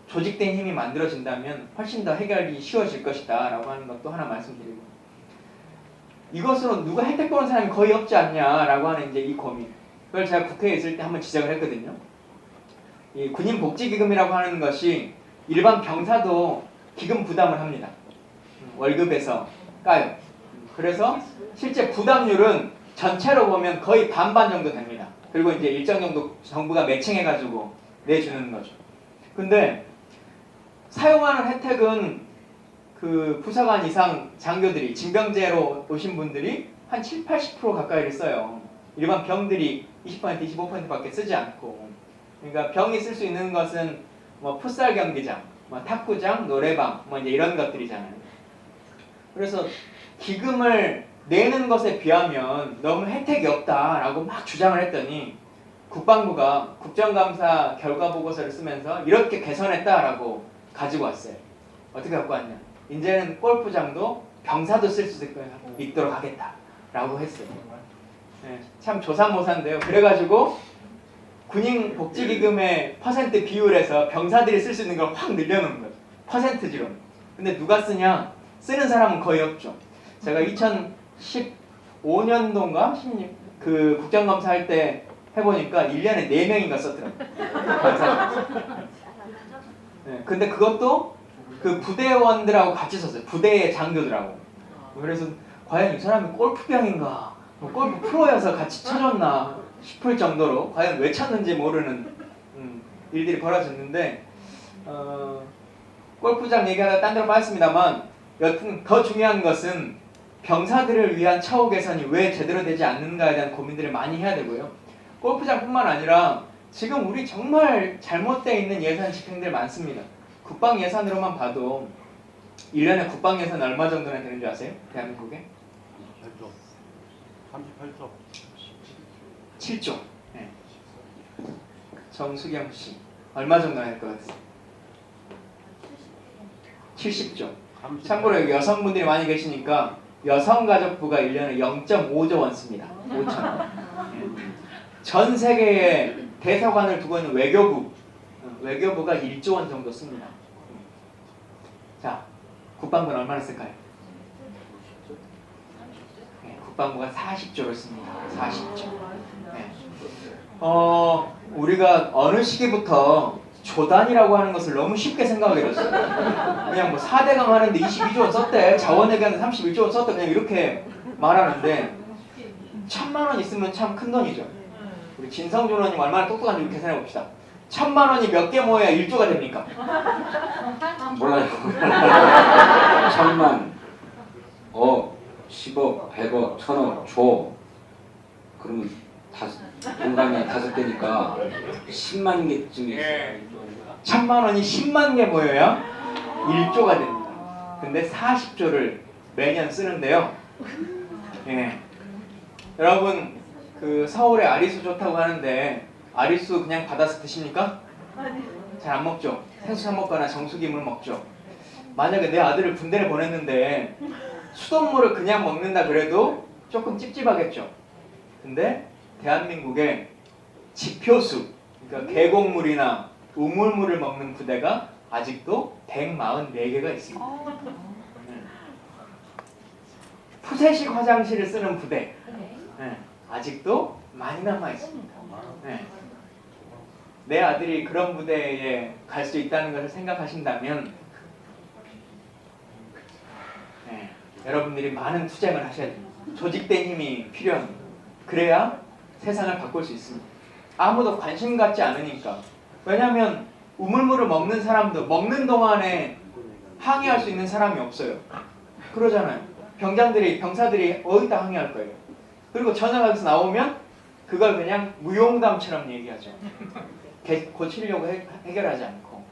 A: 조직된 힘이 만들어진다면 훨씬 더 해결이 쉬워질 것이다 라고 하는 것도 하나 말씀드리고, 이것으로 누가 혜택 보는 사람이 거의 없지 않냐라고 하는 이제 이 고민, 그걸 제가 국회에 있을 때 한번 지적을 했거든요. 이 군인복지기금이라고 하는 것이 일반 병사도 기금 부담을 합니다. 월급에서 까요. 그래서 실제 부담률은 전체로 보면 거의 반반 정도 됩니다. 그리고 이제 일정 정도 정부가 매칭해가지고 내주는 거죠. 근데 사용하는 혜택은 그 부사관 이상 장교들이, 징병제로 오신 분들이 한 7, 80% 가까이를 써요. 일반 병들이 20%, 25%밖에 쓰지 않고. 그러니까 병이 쓸 수 있는 것은 뭐 풋살 경기장, 뭐 탁구장, 노래방, 뭐 이제 이런 것들이잖아요. 그래서 기금을 내는 것에 비하면 너무 혜택이 없다라고 막 주장을 했더니 국방부가 국정감사 결과 보고서를 쓰면서 이렇게 개선했다라고 가지고 왔어요. 어떻게 갖고 왔냐? 이제는 골프장도 병사도 쓸 수 있도록 하겠다라고 했어요. 네, 참 조삼모사인데요. 그래가지고 군인 복지기금의 퍼센트 비율에서 병사들이 쓸 수 있는 걸 확 늘려놓은 거죠. 퍼센트지로. 근데 누가 쓰냐? 쓰는 사람은 거의 없죠. 제가 2015년도인가? 그 국정감사 할 때 해보니까 1년에 4명인가 썼더라고요. 네, 근데 그것도 그 부대원들하고 같이 썼어요. 부대의 장교들하고. 그래서 과연 이 사람이 골프병인가? 골프 프로여서 같이 쳐줬나 싶을 정도로 과연 왜 쳤는지 모르는 일들이 벌어졌는데, 골프장 얘기하다 딴 데로 빠졌습니다만, 여튼 더 중요한 것은 병사들을 위한 처우 개선이 왜 제대로 되지 않는가에 대한 고민들을 많이 해야 되고요. 골프장뿐만 아니라 지금 우리 정말 잘못되어 있는 예산 집행들 많습니다. 국방 예산으로만 봐도 1년에 국방 예산 얼마 정도나 되는 줄 아세요? 대한민국에?
G: 38조.
A: 7조. 네. 정수경 씨 얼마 정도 할 것 같아요? 70조. 참고로 여기 여성분들이 많이 계시니까 여성가족부가 1년에 0.5조 원 씁니다. 5천원. 전 세계에 대사관을 두고 있는 외교부가 1조 원 정도 씁니다. 자, 국방부는 얼마나 쓸까요? 네, 국방부가 40조를 씁니다. 40조. 네. 우리가 어느 시기부터 조단이라고 하는 것을 너무 쉽게 생각하게 됐어요. 그냥 뭐 4대강 하는데 22조 원 썼대, 자원회계하는데 31조 원 썼대, 그냥 이렇게 말하는데 1,000만 원 있으면 참 큰 돈이죠. 우리 진성준 의원님 얼마나 똑똑한지 계산해 봅시다. 1,000만 원이 몇 개 모여야 1조가 됩니까?
J: 몰라요. 1,000만, 10억, 100억, 1,000억, 조. 그러면 공감이 5대니까 10만 개쯤 있어요.
A: 1,000만 원이 10만 개 모여야 1조가 됩니다. 근데 40조를 매년 쓰는데요. 예. 여러분, 그 서울에 아리수 좋다고 하는데 아리수 그냥 받아서 드십니까? 잘 안 먹죠. 생수 사 먹거나 정수기물 먹죠. 만약에 내 아들을 군대를 보냈는데 수돗물을 그냥 먹는다 그래도 조금 찝찝하겠죠. 근데 대한민국에 지표수, 그러니까 계곡물이나 우물물을 먹는 부대가 아직도 144개가 있습니다. 푸세식 화장실을 쓰는 부대, 네, 아직도 많이 남아 있습니다. 네. 내 아들이 그런 부대에 갈 수 있다는 것을 생각하신다면, 네, 여러분들이 많은 투쟁을 하셔야 됩니다. 조직된 힘이 필요합니다. 그래야 세상을 바꿀 수 있습니다. 아무도 관심 갖지 않으니까. 왜냐하면 우물물을 먹는 사람도 먹는 동안에 항의할 수 있는 사람이 없어요. 그러잖아요. 병사들이 어디다 항의할 거예요. 그리고 전역에서 나오면 그걸 그냥 무용담처럼 얘기하죠. 고치려고 해결하지 않고.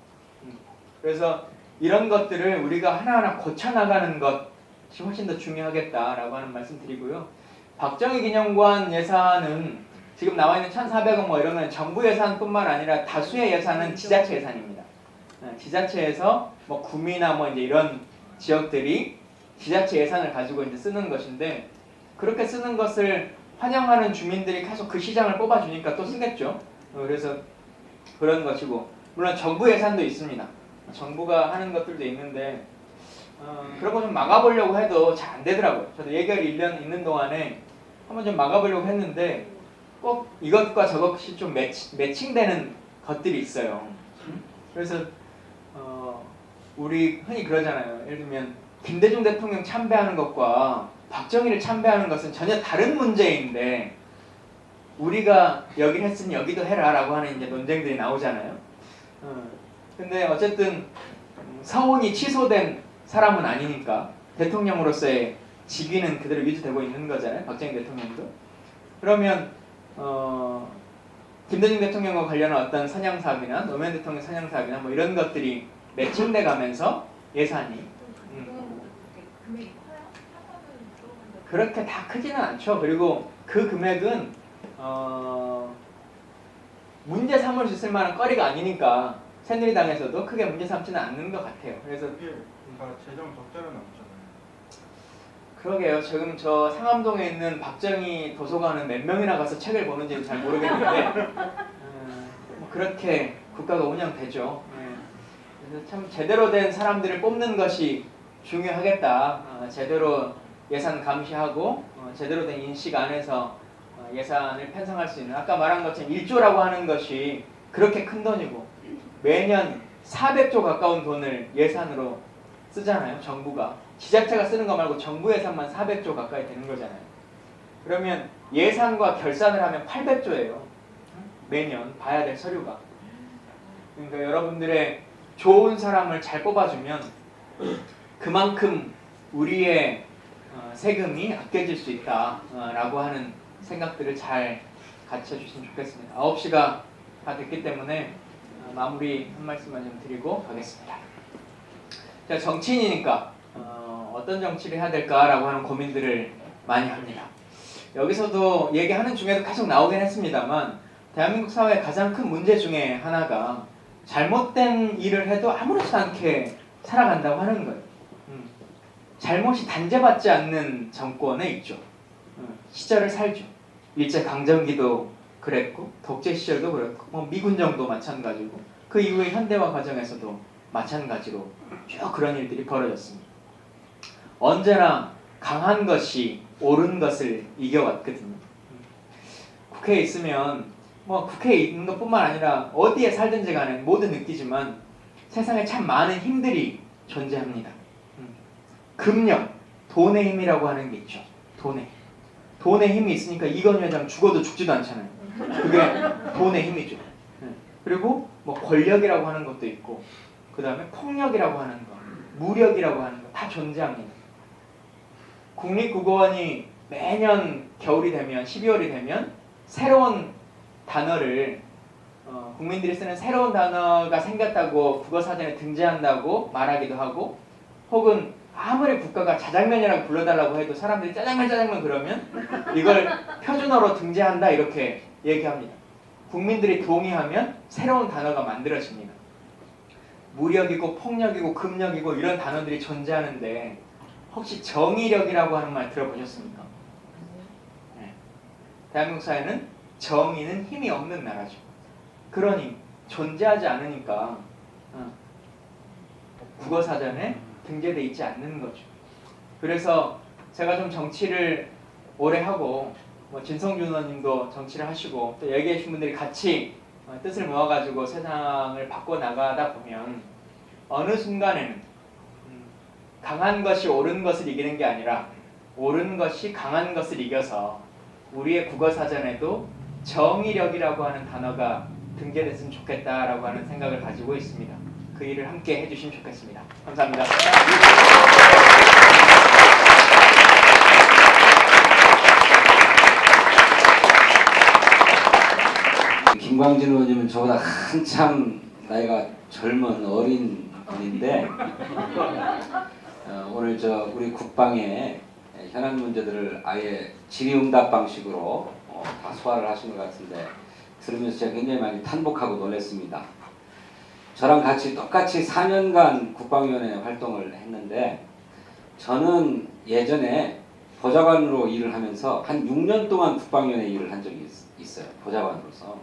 A: 그래서 이런 것들을 우리가 하나하나 고쳐나가는 것이 훨씬 더 중요하겠다라고 하는 말씀 드리고요. 박정희 기념관 예산은 지금 나와 있는 1,400억 뭐 이러면 정부 예산뿐만 아니라 다수의 예산은 지자체 예산입니다. 지자체에서 뭐 구미나 뭐 이제 이런 지역들이 지자체 예산을 가지고 이제 쓰는 것인데, 그렇게 쓰는 것을 환영하는 주민들이 계속 그 시장을 뽑아주니까 또 쓰겠죠. 그래서 그런 것이고, 물론 정부 예산도 있습니다. 정부가 하는 것들도 있는데 그런 거 좀 막아보려고 해도 잘 안 되더라고요. 저도 예결 1년 있는 동안에 한번 좀 막아보려고 했는데 꼭 이것과 저것이 좀 매칭되는 것들이 있어요. 그래서 우리 흔히 그러잖아요. 예를 들면 김대중 대통령 참배하는 것과 박정희를 참배하는 것은 전혀 다른 문제인데 우리가 여기를 했으니 여기도 해라라고 하는 이제 논쟁들이 나오잖아요. 근데 어쨌든 서훈이 취소된 사람은 아니니까 대통령으로서의 직위는 그대로 유지되고 있는 거잖아요. 박정희 대통령도. 그러면 김대중 대통령과 관련한 어떤 선양 사업이나 노무현 대통령 선양 사업이나 뭐 이런 것들이 매칭돼 가면서 예산이
I: 금액이 커요? 사과는 들어본 적
A: 그렇게 다 크지는 않죠. 그리고 그 금액은 문제 삼을 수 있을 만한 거리가 아니니까 새누리당에서도 크게 문제 삼지는 않는 것 같아요. 그래서
K: 다 재정 적자는 남잖아요.
A: 그러게요. 지금 저 상암동에 있는 박정희 도서관은 몇 명이나 가서 책을 보는지는 잘 모르겠는데 뭐 그렇게 국가가 운영되죠. 그래서 참 제대로 된 사람들을 뽑는 것이 중요하겠다. 제대로 예산 감시하고 제대로 된 인식 안에서 예산을 편성할 수 있는, 아까 말한 것처럼 1조라고 하는 것이 그렇게 큰 돈이고 매년 400조 가까운 돈을 예산으로 쓰잖아요. 정부가. 지자체가 쓰는 거 말고 정부 예산만 400조 가까이 되는 거잖아요. 그러면 예산과 결산을 하면 800조예요. 매년 봐야 될 서류가. 그러니까 여러분들의 좋은 사람을 잘 뽑아주면 그만큼 우리의 세금이 아껴질 수 있다라고 하는 생각들을 잘 갖춰주시면 좋겠습니다. 9시가 다 됐기 때문에 마무리 한 말씀만 좀 드리고 가겠습니다. 자, 정치인이니까 어떤 정치를 해야 될까라고 하는 고민들을 많이 합니다. 여기서도 얘기하는 중에도 계속 나오긴 했습니다만 대한민국 사회의 가장 큰 문제 중에 하나가 잘못된 일을 해도 아무렇지 않게 살아간다고 하는 거예요. 잘못이 단죄받지 않는 정권에 있죠. 시절을 살죠. 일제강점기도 그랬고 독재 시절도 그랬고 뭐 미군정도 마찬가지고 그 이후의 현대화 과정에서도 마찬가지로 쭉 그런 일들이 벌어졌습니다. 언제나 강한 것이 옳은 것을 이겨왔거든요. 국회에 있으면 뭐 국회에 있는 것뿐만 아니라 어디에 살든지 간에 모두 느끼지만 세상에 참 많은 힘들이 존재합니다. 금력, 돈의 힘이라고 하는 게 있죠. 돈의 힘이 있으니까 이건희 회장 죽어도 죽지도 않잖아요. 그게 돈의 힘이죠. 그리고 뭐 권력이라고 하는 것도 있고 그 다음에 폭력이라고 하는 것, 무력이라고 하는 것 다 존재합니다. 국립국어원이 매년 겨울이 되면 12월이 되면 새로운 단어를 국민들이 쓰는 새로운 단어가 생겼다고 국어사전에 등재한다고 말하기도 하고 혹은 아무리 국가가 자장면이라고 불러달라고 해도 사람들이 짜장면 그러면 이걸 표준어로 등재한다 이렇게 얘기합니다. 국민들이 동의하면 새로운 단어가 만들어집니다. 무력이고 폭력이고 금력이고 이런 단어들이 존재하는데 혹시 정의력이라고 하는 말 들어보셨습니까? 네. 대한민국 사회는 정의는 힘이 없는 나라죠. 그러니 존재하지 않으니까 국어사전에 등재되어 있지 않는 거죠. 그래서 제가 좀 정치를 오래 하고 뭐 진성준 의원님도 정치를 하시고 또 여기 계신 분들이 같이 뜻을 모아가지고 세상을 바꿔나가다 보면 어느 순간에는 강한 것이 옳은 것을 이기는 게 아니라 옳은 것이 강한 것을 이겨서 우리의 국어사전에도 정의력이라고 하는 단어가 등재됐으면 좋겠다라고 하는 생각을 가지고 있습니다. 그 일을 함께 해주시면 좋겠습니다. 감사합니다.
J: 김광진 의원님은 저보다 한참 나이가 젊은 어린 분인데 오늘 우리 국방의 현안 문제들을 아예 질의응답 방식으로 다 소화를 하신 것 같은데 들으면서 제가 굉장히 많이 탄복하고 놀랐습니다. 저랑 같이 똑같이 4년간 국방위원회 활동을 했는데 저는 예전에 보좌관으로 일을 하면서 한 6년 동안 국방위원회 일을 한 적이 있어요. 보좌관으로서.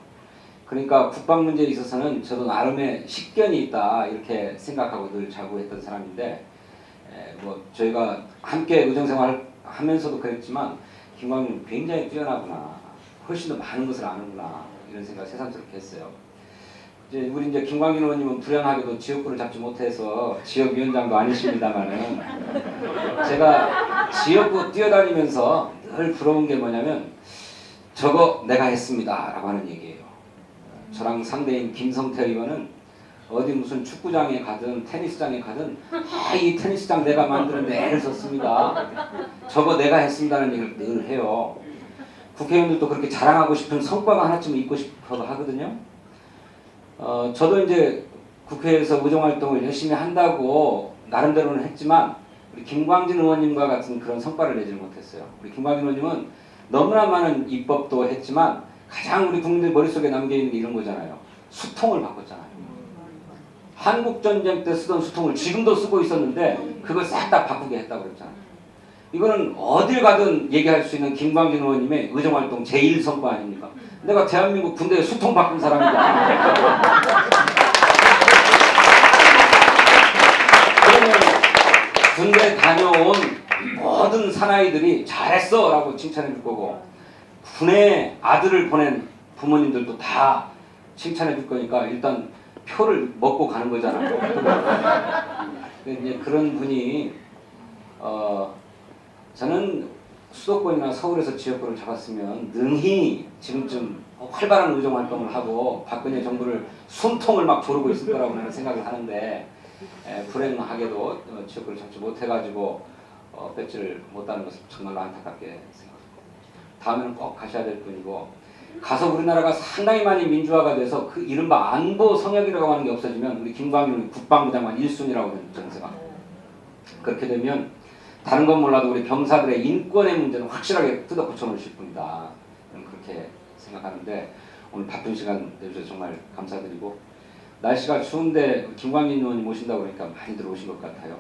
J: 그러니까 국방 문제에 있어서는 저도 나름의 식견이 있다 이렇게 생각하고 늘 자부했던 사람인데 뭐 저희가 함께 의정생활 하면서도 그랬지만 김광윤은 굉장히 뛰어나구나, 훨씬 더 많은 것을 아는구나 이런 생각을 새삼스럽게 했어요. 우리 이제 김광윤 의원님은 불행하게도 지역구를 잡지 못해서 지역위원장도 아니십니다만은 제가 지역구 뛰어다니면서 늘 부러운 게 뭐냐면 저거 내가 했습니다 라고 하는 얘기예요. 저랑 상대인 김성태 의원은 어디 무슨 축구장에 가든 테니스장에 가든 이 테니스장 내가 만드는데 애를 썼습니다. 저거 내가 했습니다는 얘기를 늘 해요. 국회의원들도 그렇게 자랑하고 싶은 성과가 하나쯤 있고 싶어 하거든요. 저도 이제 국회에서 의정활동을 열심히 한다고 나름대로는 했지만 우리 김광진 의원님과 같은 그런 성과를 내지는 못했어요. 우리 김광진 의원님은 너무나 많은 입법도 했지만 가장 우리 국민들 머릿속에 남겨있는 게 이런 거잖아요. 수통을 바꿨잖아요. 한국전쟁 때 쓰던 수통을 지금도 쓰고 있었는데 그걸 싹 다 바꾸게 했다고 그랬잖아요. 이거는 어딜 가든 얘기할 수 있는 김광진 의원님의 의정활동 제1성과 아닙니까? 내가 대한민국 군대에 수통 바꾼 사람이다. 그러면 군대 다녀온 모든 사나이들이 잘했어 라고 칭찬해 줄 거고 군에 아들을 보낸 부모님들도 다 칭찬해 줄 거니까 일단 표를 먹고 가는 거잖아요. 이제 그런 분이 저는 수도권이나 서울에서 지역구를 잡았으면 능히 지금쯤 활발한 의정활동을 하고 박근혜 정부를 숨통을 막 조르고 있을 거라고 저는 생각을 하는데 불행하게도 지역구를 잡지 못해가지고 배지를 못하는 것을 정말로 안타깝게 생각합니다. 다음에는 꼭 가셔야 될 분이고 가서 우리나라가 상당히 많이 민주화가 돼서 그 이른바 안보 성역이라고 하는 게 없어지면 우리 김광윤 국방부장관 1순위라고 저는 생각합니다. 그렇게 되면 다른 건 몰라도 우리 병사들의 인권의 문제는 확실하게 뜯어 고쳐놓으실 분이다. 저는 그렇게 생각하는데 오늘 바쁜 시간 내주셔서 정말 감사드리고 날씨가 추운데 김광민 의원님 모신다고 그러니까 많이들 오신 것 같아요.